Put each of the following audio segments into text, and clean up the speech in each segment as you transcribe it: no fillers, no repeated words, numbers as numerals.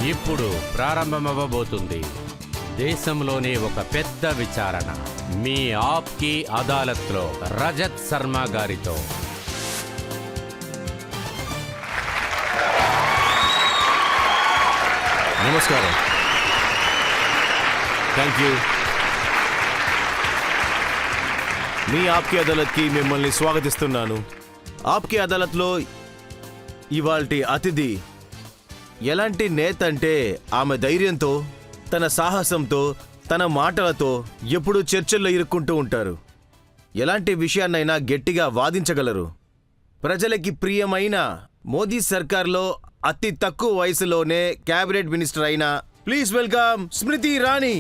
ఇప్పుడు ప్రారంభమవ్వబోతుంది దేశంలోనే ఒక పెద్ద విచారణ. మీ ఆప్కి అదాలత్లో రజత్ శర్మ గారితో. నమస్కారం. Thank you. మీ ఆప్కి అదాలత్కి మిమ్మల్ని స్వాగతిస్తున్నాను. ఆప్కి అదాలత్లో ఇవాల్టి అతిథి ఎలాంటి నేత అంటే ఆమె ధైర్యంతో, తన సాహసంతో, తన మాటలతో ఎప్పుడూ చర్చల్లో ఇరుక్కుంటూ ఉంటారు. ఎలాంటి విషయాన్నైనా గట్టిగా వాదించగలరు. ప్రజలకి ప్రియమైన మోదీ సర్కార్లో అతి తక్కువ వయసులోనే క్యాబినెట్ మినిస్టర్ అయిన ప్లీజ్ వెల్కమ్ స్మృతి ఇరానీ.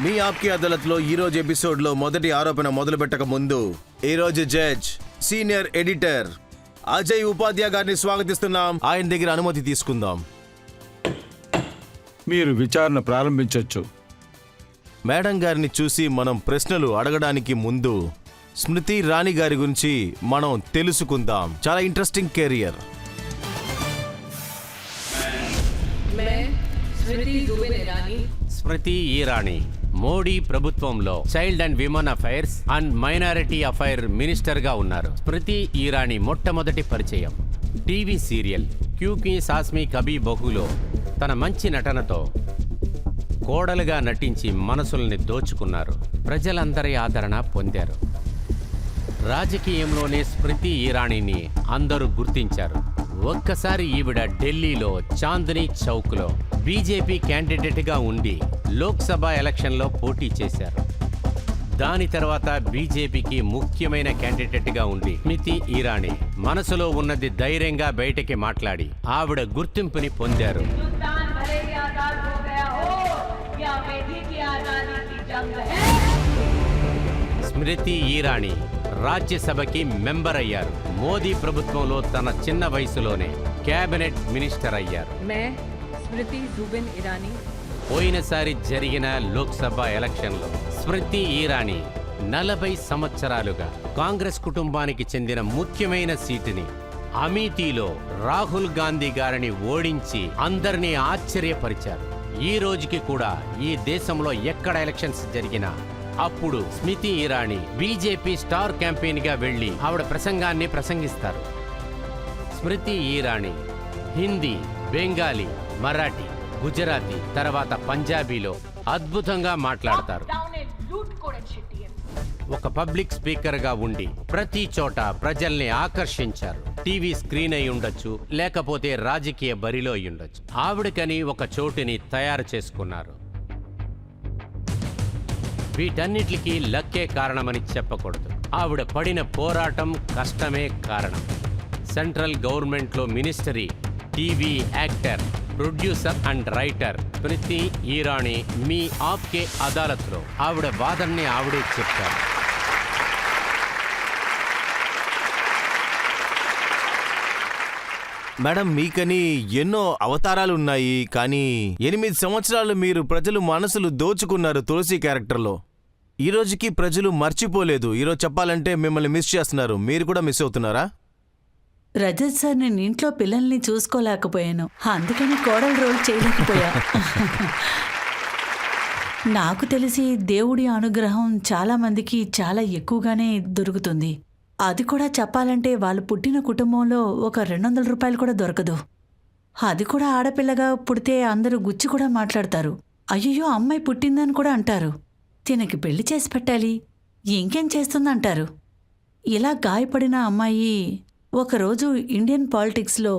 మీ ఆప్కి అదాలత్లో ఈరోజు ఎపిసోడ్లో మొదటి ఆరోపణ మొదలుపెట్టక ముందు ఈరోజు జడ్జ్, సీనియర్ ఎడిటర్ అజయ్ ఉపాధ్యాయ గారిని స్వాగతిస్తున్నాం. ఆయన దగ్గర అనుమతి తీసుకుందాం. మీరు విచారణ ప్రారంభించవచ్చు. మేడం గారిని చూసి మనం ప్రశ్నలు అడగడానికి ముందు స్మృతి ఇరానీ గారి గురించి మనం తెలుసుకుందాం. చాలా ఇంట్రెస్టింగ్ కెరియర్. స్మృతి ఇరానీ మోడీ ప్రభుత్వంలో child and women affairs and minority affair minister గా ఉన్నారు. స్మృతి ఇరానీ మొట్టమొదటి పరిచయం టీవీ సీరియల్ క్యూకీ సాస్మి కభీ బహులో తన మంచి నటనతో కోడలుగా నటించి మనసుల్ని దోచుకున్నారు. ప్రజలందరి ఆదరణ పొందారు. రాజకీయంలోనే స్మృతి ఇరానీని అందరూ గుర్తించారు. ఒక్కసారి ఈవిడ ఢిల్లీలో చాందినీ చౌక్లో బీజేపీ క్యాండిడేట్గా ఉండి లోక్సభ ఎలక్షన్లో పోటీ చేశారు. దాని తర్వాత బీజేపీకి ముఖ్యమైన క్యాండిడేట్గా ఉండి స్మృతి ఇరానీ మనసులో ఉన్నది ధైర్యంగా బయటకి మాట్లాడి ఆవిడ గుర్తింపుని పొందారు. స్మృతి ఇరానీ రాజ్యసభకి మెంబర్ అయ్యారు. మోదీ ప్రభుత్వంలో తన చిన్న వయసులోనే క్యాబినెట్ మినిస్టర్ అయ్యారు. పోయినసారి జరిగిన లోక్సభ ఎలక్షన్లో స్మృతి ఇరానీ 40 సంవత్సరాలుగా కాంగ్రెస్ కుటుంబానికి చెందిన ముఖ్యమైన సీటుని అమేథీలో రాహుల్ గాంధీ గారిని ఓడించి అందరినీ ఆశ్చర్యపరిచారు. ఈ రోజుకి కూడా ఈ దేశంలో ఎక్కడ ఎలక్షన్స్ జరిగినా అప్పుడు Smriti Irani BJP star campaign గా వెళ్లి ఆవిడ ప్రసంగాన్ని ప్రసంగిస్తారు. స్మృతి ఇరానీ హిందీ, బెంగాలీ, మరాఠీ, గుజరాతీ, తర్వాత పంజాబీలో అద్భుతంగా మాట్లాడతారు. ఒక పబ్లిక్ స్పీకర్ గా ఉండి ప్రతి చోట ప్రజల్ని ఆకర్షించారు. టీవీ స్క్రీన్ అయి ఉండొచ్చు, లేకపోతే రాజకీయ బరిలో అయి ఉండొచ్చు. ఆవిడకని ఒక చోటుని తయారు చేసుకున్నారు. వీటన్నిటికీ లక్కే కారణమని చెప్పకూడదు. ఆవిడ పడిన పోరాటం, కష్టమే కారణం. సెంట్రల్ గవర్నమెంట్లో ministry, TV actor, producer and writer Smriti Irani మీ ఆప్కే అదాలత్లో ఆవిడ వాదనని ఆవిడే చెప్పారు. మేడం, మీకని ఎన్నో అవతారాలున్నాయి, కానీ 8 సంవత్సరాలు మీరు ప్రజలు మనసులు దోచుకున్నారు తులసి క్యారెక్టర్లో. ఈ రోజుకి ప్రజలు మర్చిపోలేదు. ఈరోజు చెప్పాలంటే మిమ్మల్ని మిస్ చేస్తున్నారు. మీరు కూడా మిస్ అవుతున్నారా? రజత్ సార్, నేను ఇంట్లో పిల్లల్ని చూసుకోలేకపోయాను, అందుకని కోడలు రోల్ చేయలేకపోయా. నాకు తెలిసి దేవుడి అనుగ్రహం చాలా మందికి చాలా ఎక్కువగానే దొరుకుతుంది. అది కూడా చెప్పాలంటే వాళ్ళు పుట్టిన కుటుంబంలో ఒక 200 రూపాయలు కూడా దొరకదు. అది కూడా ఆడపిల్లగా పుడితే అందరూ గుచ్చి కూడా మాట్లాడతారు. అయ్యో, అమ్మాయి పుట్టిందని కూడా అంటారు. తినకి పెళ్లి చేసి పెట్టాలి, ఇంకేం చేస్తుందంటారు. ఇలా గాయపడిన అమ్మాయి ఒకరోజు ఇండియన్ పాలిటిక్స్లో,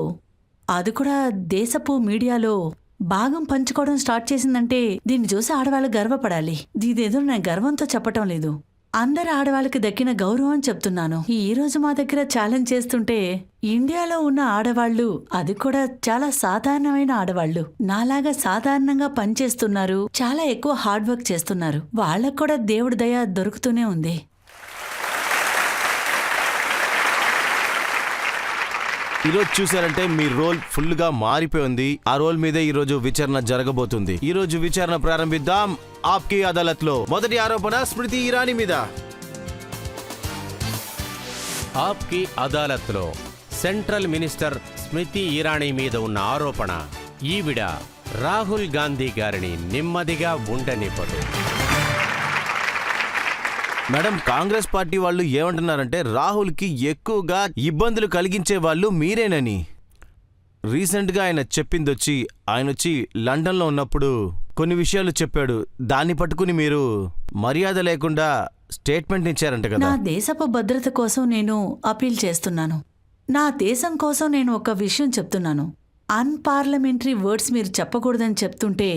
అది కూడా దేశపు మీడియాలో భాగం పంచుకోవడం స్టార్ట్ చేసిందంటే దీన్ని చూసి ఆడవాళ్ళు గర్వపడాలి. ఇదేదో నేను గర్వంతో చెప్పటం లేదు, అందరు ఆడవాళ్ళకి దక్కిన గౌరవం చెప్తున్నాను. ఈ రోజు మా దగ్గర ఛాలెంజ్ చేస్తుంటే ఇండియాలో ఉన్న ఆడవాళ్లు, అది కూడా చాలా సాధారణమైన ఆడవాళ్లు, నాలాగా సాధారణంగా పనిచేస్తున్నారు, చాలా ఎక్కువ హార్డ్ వర్క్ చేస్తున్నారు. వాళ్ళకు కూడా దేవుడి దయ దొరుకుతూనే ఉంది. ఈరోజు చూసారంటే మీ రోల్ ఫుల్ గా మారిపోయింది. ఆ రోల్ మీదే ఈ రోజు విచారణ జరగబోతుంది. ఈ రోజు విచారణ ప్రారంభిద్దాం. ఆప్కి అదాలత్ లో మొదటి ఆరోపణ స్మృతి ఇరానీ మీద. ఆప్కి అదాలత్లో సెంట్రల్ మినిస్టర్ స్మృతి ఇరానీ మీద ఉన్న ఆరోపణ ఈవిడ రాహుల్ గాంధీ గారిని నెమ్మదిగా ఉండనివ్వదు. మేడం, కాంగ్రెస్ పార్టీ వాళ్ళు ఏమంటున్నారంటే రాహుల్ కి ఎక్కువగా ఇబ్బందులు కలిగించే వాళ్ళు మీరేనని. రీసెంట్ గా ఆయన చెప్పిందొచ్చి ఆయన వచ్చి లండన్ లో ఉన్నప్పుడు కొన్ని విషయాలు చెప్పాడు. దాన్ని పట్టుకుని మీరు మర్యాద లేకుండా స్టేట్మెంట్ ఇచ్చారంట నా కదా. దేశపు భద్రత కోసం నేను అపీల్ చేస్తున్నాను. నా దేశం కోసం నేను ఒక విషయం చెప్తున్నాను. అన్పార్లమెంటరీ వర్డ్స్ మీరు చెప్పకూడదని చెప్తుంటే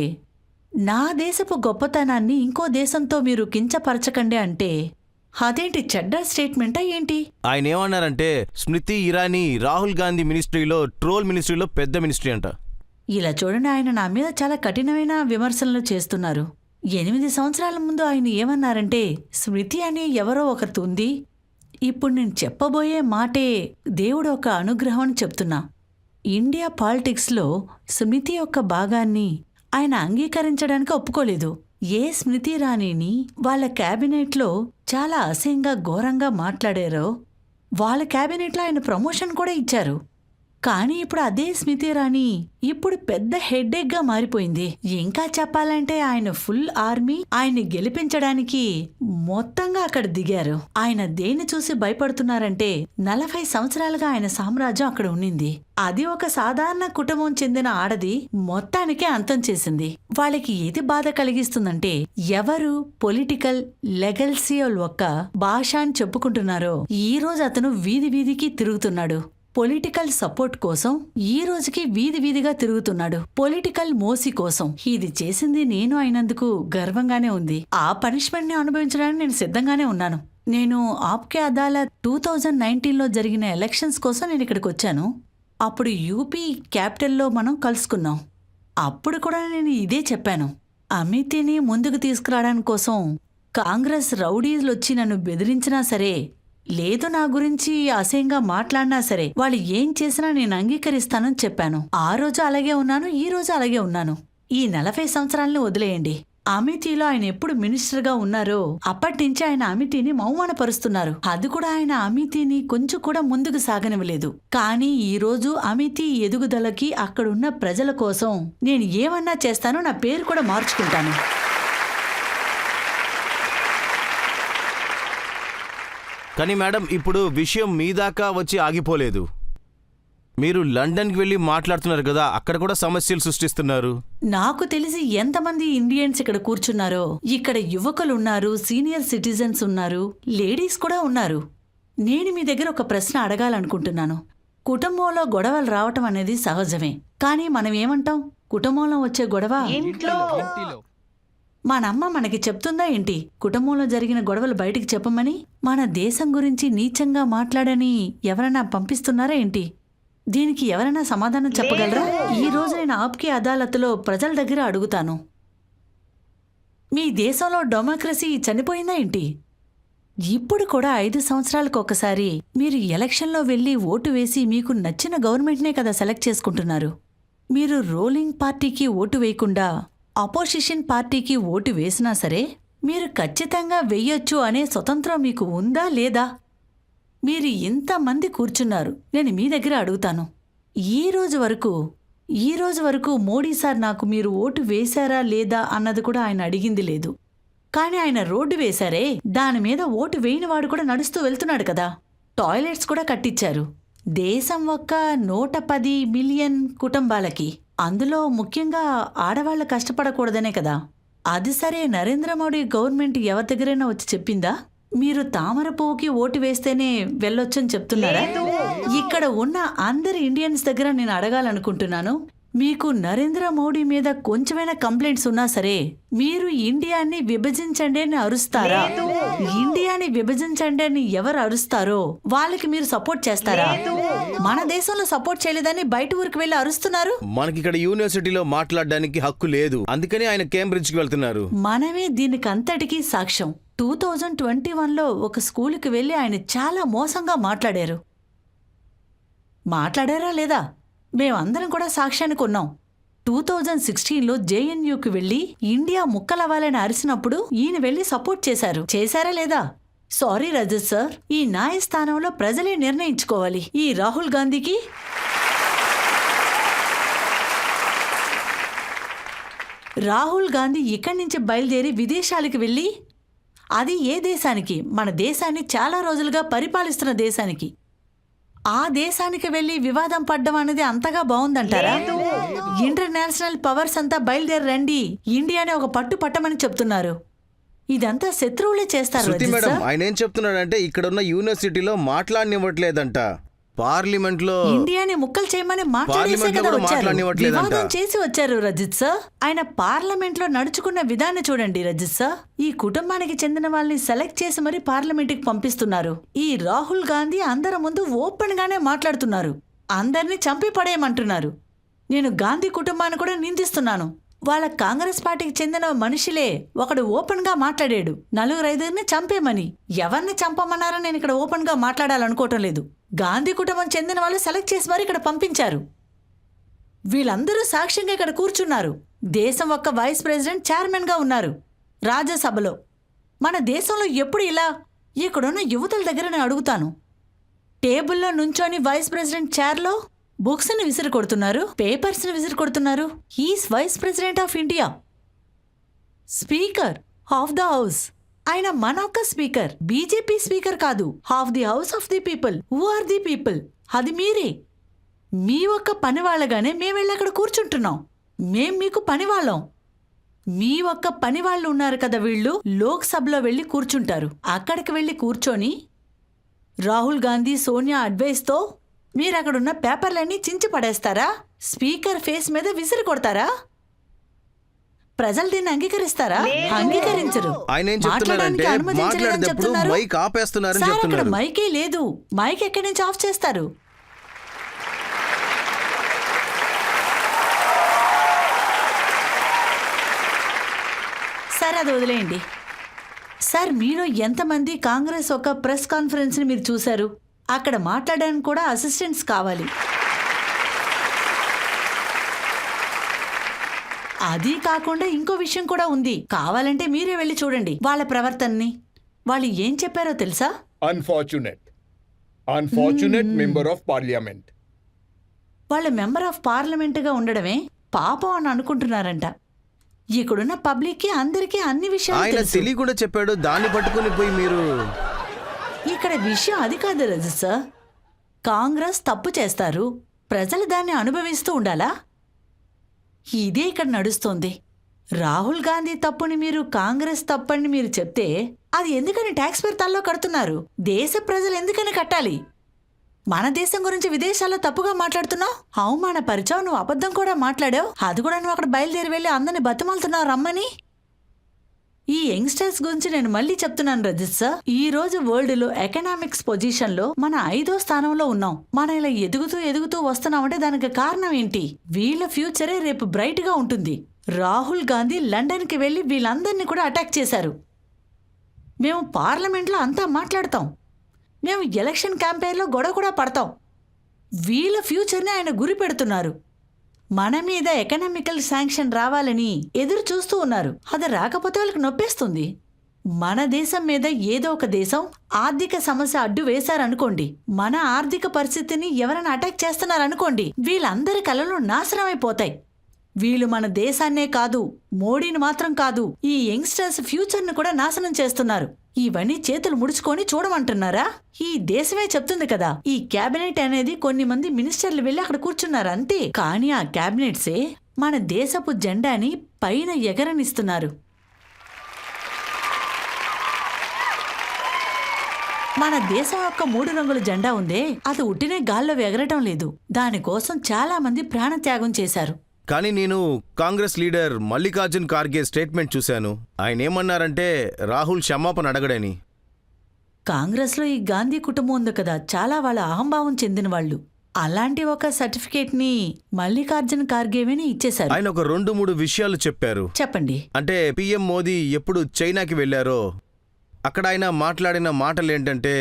నా దేశపు గొప్పతనాన్ని ఇంకో దేశంతో మీరు కించపరచకండి అంటే అదేంటి చెడ్డ స్టేట్మెంటా ఏంటి? ఆయన ఏమన్నారంటే స్మృతి ఇరానీ రాహుల్ గాంధీ ట్రోల్ మినిస్ట్రీలో పెద్ద మినిస్ట్రీ అంట. ఇలా చూడండి, ఆయన నా మీద చాలా కఠినమైన విమర్శనలు చేస్తున్నారు. 8 సంవత్సరాల ముందు ఆయన ఏమన్నారంటే స్మృతి అని ఎవరో ఒకరితో ఉంది. ఇప్పుడు నేను చెప్పబోయే మాటే దేవుడు ఒక అనుగ్రహం అని చెప్తున్నా. ఇండియా పాలిటిక్స్లో స్మృతి యొక్క భాగాన్ని ఆయన అంగీకరించడానికి ఒప్పుకోలేదు. ఏ స్మృతి ఇరానీని వాళ్ళ క్యాబినెట్లో చాలా అసహ్యంగా ఘోరంగా మాట్లాడారో వాళ్ళ క్యాబినెట్లో ఆయన ప్రమోషన్ కూడా ఇచ్చారు. కానీ ఇప్పుడు అదే స్మృతి ఇరానీ ఇప్పుడు పెద్ద హెడ్ఏక్ గా మారిపోయింది. ఇంకా చెప్పాలంటే ఆయన ఫుల్ ఆర్మీ ఆయన్ని గెలిపించడానికి మొత్తంగా అక్కడ దిగారు. ఆయన దేన్ని చూసి భయపడుతున్నారంటే 40 సంవత్సరాలుగా ఆయన సామ్రాజ్యం అక్కడ ఉన్నింది. అది ఒక సాధారణ కుటుంబం చెందిన ఆడది మొత్తానికే అంతం చేసింది. వాళ్ళకి ఏది బాధ కలిగిస్తుందంటే ఎవరు పొలిటికల్ లెగల్సీ ఒక్క భాష అని చెప్పుకుంటున్నారో ఈ రోజు అతను వీధి వీధికి తిరుగుతున్నాడు. పొలిటికల్ సపోర్ట్ కోసం ఈ రోజుకి వీధి వీధిగా తిరుగుతున్నాడు. పొలిటికల్ మోసి కోసం. ఇది చేసింది నేను అయినందుకు గర్వంగానే ఉంది. ఆ పనిష్మెంట్ ని అనుభవించడానికి నేను సిద్ధంగానే ఉన్నాను. నేను ఆప్కే అదాలత్ 2019లో జరిగిన ఎలక్షన్స్ కోసం నేను ఇక్కడికి వచ్చాను. అప్పుడు యూపీ క్యాపిటల్లో మనం కలుసుకున్నాం. అప్పుడు కూడా నేను ఇదే చెప్పాను. అమితిని ముందుకు తీసుకురావడానికి కోసం కాంగ్రెస్ రౌడీలు వచ్చి నన్ను బెదిరించినా సరే, లేదు నా గురించి అసహ్యంగా మాట్లాడినా సరే వాళ్ళు ఏం చేసినా నేను అంగీకరిస్తానని చెప్పాను. ఆ రోజు అలాగే ఉన్నాను, ఈ రోజు అలాగే ఉన్నాను. ఈ 40 సంవత్సరాలని వదిలేయండి. అమితిలో ఆయన ఎప్పుడు మినిస్టర్గా ఉన్నారో అప్పటి నుంచి ఆయన అమితిని అవమానపరుస్తున్నారు. అది కూడా ఆయన అమితిని కొంచెం కూడా ముందుకు సాగనివ్వలేదు. కానీ ఈ రోజు అమితి ఎదుగుదలకి అక్కడున్న ప్రజల కోసం నేను ఏమన్నా చేస్తానో, నా పేరు కూడా మార్చుకుంటాను. కానీ మేడం, ఇప్పుడు విషయం మీ దాకా వచ్చి ఆగిపోలేదు. మీరు లండన్కి వెళ్ళి మాట్లాడుతున్నారు కదా, అక్కడ కూడా సమస్యలు సృష్టిస్తున్నారు. నాకు తెలిసి ఎంతమంది ఇండియన్స్ ఇక్కడ కూర్చున్నారో. ఇక్కడ యువకులున్నారు, సీనియర్ సిటిజన్స్ ఉన్నారు, లేడీస్ కూడా ఉన్నారు. నేను మీ దగ్గర ఒక ప్రశ్న అడగాలనుకుంటున్నాను. కుటుంబంలో గొడవలు రావటం అనేది సహజమే. కానీ మనం ఏమంటాం? కుటుంబంలో వచ్చే గొడవ మనమ్మ మనకి చెప్తుందా ఏంటి? కుటుంబంలో జరిగిన గొడవలు బయటికి చెప్పమని, మన దేశం గురించి నీచంగా మాట్లాడని ఎవరైనా పంపిస్తున్నారా ఏంటి? దీనికి ఎవరైనా సమాధానం చెప్పగలరా? ఈ రోజు నేను ఆప్కి అదాలత్లో ప్రజల దగ్గర అడుగుతాను. మీ దేశంలో డెమోక్రసీ చనిపోయిందా ఏంటి? ఇప్పుడు కూడా 5 సంవత్సరాలకు ఒకసారి మీరు ఎలక్షన్లో వెళ్ళి ఓటు వేసి మీకు నచ్చిన గవర్నమెంట్నే కదా సెలెక్ట్ చేసుకుంటున్నారు. మీరు రూలింగ్ పార్టీకి ఓటు వేయకుండా అపోజిషన్ పార్టీకి ఓటు వేసినా సరే మీరు ఖచ్చితంగా వెయ్యొచ్చు అనే స్వతంత్రం మీకు ఉందా లేదా? మీరు ఇంతమంది కూర్చున్నారు. నేను మీ దగ్గర అడుగుతాను. ఈ రోజు వరకు మోడీ సార్ నాకు మీరు ఓటు వేశారా లేదా అన్నది కూడా ఆయన అడిగింది లేదు. కానీ ఆయన రోడ్డు వేశారే, దాని మీద ఓటు వేయనివాడు కూడా నడుస్తూ వెళ్తున్నాడు కదా. టాయిలెట్స్ కూడా కట్టించారు. దేశం ఒక్క 110 మిలియన్ కుటుంబాలకి. అందులో ముఖ్యంగా ఆడవాళ్లు కష్టపడకూడదనే కదా. అది సరే, నరేంద్ర మోడీ గవర్నమెంట్ ఎవరి దగ్గరైనా వచ్చి చెప్పిందా మీరు తామర పువ్వుకి ఓటు వేస్తేనే వెళ్ళొచ్చని చెప్తున్నారా? ఇక్కడ ఉన్న అందరి ఇండియన్స్ దగ్గర నేను అడగాలనుకుంటున్నాను. మీకు నరేంద్ర మోడీ మీద కొంచెమైనా కంప్లైంట్స్ ఉన్నా సరే మీరు ఇండియాని విభజించండి అని అరుస్తారా? ఇండియాని విభజించండి అని ఎవరు అరుస్తారో వాళ్ళకి మీరు సపోర్ట్ చేస్తారా? మన దేశంలో సపోర్ట్ చేయలేదని బయట ఊరికి వెళ్ళి అరుస్తున్నారు. మనకి ఇక్కడ యూనివర్సిటీలో మాట్లాడడానికి హక్కు లేదు, అందుకని ఆయన కేంబ్రిడ్జ్కి వెళ్తున్నారు. మనమే దీనికి అంతటికీ సాక్ష్యం. 2021లో ఒక స్కూలుకి వెళ్ళి ఆయన చాలా మోసంగా మాట్లాడారు. మాట్లాడారా లేదా? మేమందరం కూడా సాక్ష్యానికి ఉన్నాం. 2016లో జేఎన్యూకి వెళ్లి ఇండియా ముక్కలవ్వాలని అరిసినప్పుడు ఈయన వెళ్లి సపోర్ట్ చేశారు. చేశారా లేదా? సారీ రజత్ సార్, ఈ న్యాయస్థానంలో ప్రజలే నిర్ణయించుకోవాలి. ఈ రాహుల్ గాంధీకి ఇక్కడి నుంచి బయలుదేరి విదేశాలకు వెళ్ళి, అది ఏ దేశానికి? మన దేశాన్ని చాలా రోజులుగా పరిపాలిస్తున్న దేశానికి. ఆ దేశానికి వెళ్ళి వివాదం పడ్డం అనేది అంతగా బాగుందంటారా? ఇంటర్నేషనల్ పవర్స్ అంతా బయలుదేరి రండి, ఇండియాని ఒక పట్టు పట్టమని చెప్తున్నారు. ఇదంతా శత్రువులే చేస్తారు. శృతి రజిత్ మేడం, సార్. ఆయన ఏం చెప్తున్నాడంటే ఇక్కడ ఉన్న యూనివర్సిటీలో మాట్లాడనివ్వట్లేదంట. పార్లమెంట్లో ఇండియాని ముక్కలు చేయమని మాట్లాడేసే పార్లమెంట్లో కదా కూడా వచ్చారు. మాట్లాడనివ్వట్లేదంట. వివాదం చేసి వచ్చారు రజిత్ సార్. ఆయన పార్లమెంట్ లో నడుచుకున్న విధానం చూడండి రజిత్ సార్. ఈ కుటుంబానికి చెందిన వాళ్ళని సెలెక్ట్ చేసి మరి పార్లమెంట్ కి పంపిస్తున్నారు. ఈ రాహుల్ గాంధీ అందరి ముందు ఓపెన్ గానే మాట్లాడుతున్నారు. అందరినీ చంపి పడేయమంటున్నారు. నేను గాంధీ కుటుంబాన్ని కూడా నిందిస్తున్నాను. వాళ్ళ కాంగ్రెస్ పార్టీకి చెందిన మనుషులే ఒకడు ఓపెన్ గా మాట్లాడాడు, 4-5 చంపేమని. ఎవరిని చంపమన్నారని నేను ఇక్కడ ఓపెన్ గా మాట్లాడాలనుకోవటం లేదు. గాంధీ కుటుంబం చెందిన వాళ్ళు సెలెక్ట్ చేసి మరి ఇక్కడ పంపించారు. వీళ్ళందరూ సాక్ష్యంగా ఇక్కడ కూర్చున్నారు. దేశం ఒక్క వైస్ ప్రెసిడెంట్ చైర్మన్ గా ఉన్నారు రాజ్యసభలో. మన దేశంలో ఎప్పుడు ఇలా? ఇక్కడున్న యువతల దగ్గర నేను అడుగుతాను. టేబుల్లో నుంచొని వైస్ ప్రెసిడెంట్ చైర్లో బుక్స్ని విసిరి కొడుతున్నారు, పేపర్స్ని విసిరి కొడుతున్నారు. Is vice president of India, speaker of the house. ఆయన మన ఒక్క స్పీకర్, బీజేపీ స్పీకర్ కాదు. Of the house of the people. Who are the people? అది మీరే. మీ ఒక్క పని వాళ్ళగానే మేము వెళ్ళి అక్కడ కూర్చుంటున్నాం. మేం మీకు పనివాళ్ళం. మీ ఒక్క పని వాళ్ళు ఉన్నారు కదా, వీళ్ళు లోక్సభలో వెళ్ళి కూర్చుంటారు. అక్కడికి వెళ్ళి కూర్చొని రాహుల్ గాంధీ, సోనియా అడ్వైస్తో మీరు అక్కడున్న పేపర్లన్నీ చించి పడేస్తారా? స్పీకర్ ఫేస్ మీద విసిరి కొడతారా? ప్రజలు దీన్ని అంగీకరిస్తారా? అంగీకరించరు. ఆయన ఏం చెప్తున్నారంటే మాట్లాడడానికి అనుమతించలేదని మాట్లాడేటప్పుడు చెప్తున్నారు. మైక్ ఆపేస్తున్నారని సార్, అక్కడ చెప్తున్నారు. మైకే లేదు. మైక్ ఎక్కడి నుంచి ఆఫ్ చేస్తారు? సార్, అది వదిలేయండి. సార్, మీలో ఎంతమంది కాంగ్రెస్ ఒక ప్రెస్ కాన్ఫరెన్స్ని మీరు చూశారు? అక్కడ మాట్లాడడానికి కూడా అసిస్టెంట్స్ కావాలి. అది కాకుండా ఇంకో విషయం కూడా ఉంది. కావాలంటే మీరే వెళ్ళి చూడండి వాళ్ళ ప్రవర్తనని. వాళ్ళు ఏం చెప్పారో తెలుసా? Unfortunate member of parliament. వాళ్ళ మెంబర్ ఆఫ్ పార్లమెంటుగా ఉండడమే పాపం అని అనుకుంటున్నారంట. ఇక్కడున్న పబ్లిక్కి అందరికీ అన్ని విషయాలు ఆయన తెలుసు. తెలియకుండా చెప్పాడు, దాన్ని పట్టుకుని పోయి మీరు. ఇక్కడ విషయం అది కాదు రజత్ సార్. కాంగ్రెస్ తప్పు చేస్తారు, ప్రజలు దాన్ని అనుభవిస్తూ ఉండాలా? ఇదే ఇక్కడ నడుస్తోంది. రాహుల్ గాంధీ తప్పుని మీరు కాంగ్రెస్ తప్పని మీరు చెప్తే అది ఎందుకని ట్యాక్స్ పేరు తల్లో కడుతున్నారు? దేశ ప్రజలు ఎందుకని కట్టాలి? మన దేశం గురించి విదేశాల్లో తప్పుగా మాట్లాడుతున్నావు, అవమానపరిచావు, నువ్వు అబద్ధం కూడా మాట్లాడావు. అది కూడా నువ్వు అక్కడ బయలుదేరి వెళ్ళి అందరిని బతిమాలుతున్నావు రమ్మని. ఈ యంగ్స్టర్స్ గురించి నేను మళ్ళీ చెప్తున్నాను రజిత్ సార్. ఈ రోజు వరల్డ్ లో ఎకనామిక్స్ పొజిషన్ లో మన 5వ స్థానంలో ఉన్నాం. మనం ఇలా ఎదుగుతూ వస్తున్నామంటే దానికి కారణం ఏంటి? వీళ్ళ ఫ్యూచరే రేపు బ్రైట్ గా ఉంటుంది. రాహుల్ గాంధీ లండన్ కి వెళ్లి వీళ్ళందరినీ కూడా అటాక్ చేశారు. మేము పార్లమెంట్లో అంతా మాట్లాడతాం, మేము ఎలక్షన్ క్యాంపెయిన్లో గొడవ కూడా పడతాం. వీళ్ళ ఫ్యూచర్ని ఆయన గురి పెడుతున్నారు. మన మీద ఎకనామికల్ శాంక్షన్ రావాలని ఎదురు చూస్తూ ఉన్నారు. అది రాకపోతే వాళ్ళకి నొప్పేస్తుంది. మన దేశం మీద ఏదో ఒక దేశం ఆర్థిక సమస్య అడ్డు వేశారనుకోండి, మన ఆర్థిక పరిస్థితిని ఎవరైనా అటాక్ చేస్తున్నారనుకోండి, వీళ్ళందరి కళలు నాశనం అయిపోతాయి. వీళ్ళు మన దేశాన్నే కాదు, మోడీని మాత్రం కాదు, ఈ యంగ్స్టర్స్ ఫ్యూచర్ను కూడా నాశనం చేస్తున్నారు. ఇవన్నీ చేతులు ముడుచుకొని చూడమంటున్నారా? ఈ దేశమే చెప్తుంది కదా. ఈ క్యాబినెట్ అనేది కొన్ని మంది మినిస్టర్లు వెళ్ళి అక్కడ కూర్చున్నారు అంతే. కానీ ఆ క్యాబినెట్సే మన దేశపు జెండాని పైన ఎగరనిస్తున్నారు. మన దేశం యొక్క 3 రంగుల జెండా ఉందే, అది ఉట్టినే గాల్లో ఎగరటం లేదు. దానికోసం చాలా మంది ప్రాణత్యాగం చేశారు. కానీ నేను కాంగ్రెస్ లీడర్ మల్లికార్జున్ ఖార్గే స్టేట్మెంట్ చూశాను. ఆయన ఏమన్నారంటే రాహుల్ క్షమాపణ అడగడని. కాంగ్రెస్లో ఈ గాంధీ కుటుంబం ఉంది కదా, చాలా వాళ్ళ అహంభావం చెందిన వాళ్ళు. అలాంటి ఒక సర్టిఫికేట్ని మల్లికార్జున్ ఖార్గేని ఇచ్చేశారు. ఆయన ఒక 2-3 విషయాలు చెప్పారు. చెప్పండి. అంటే పిఎం మోదీ ఎప్పుడు చైనాకి వెళ్లారో అక్కడ ఆయన మాట్లాడిన మాటలు ఏంటంటే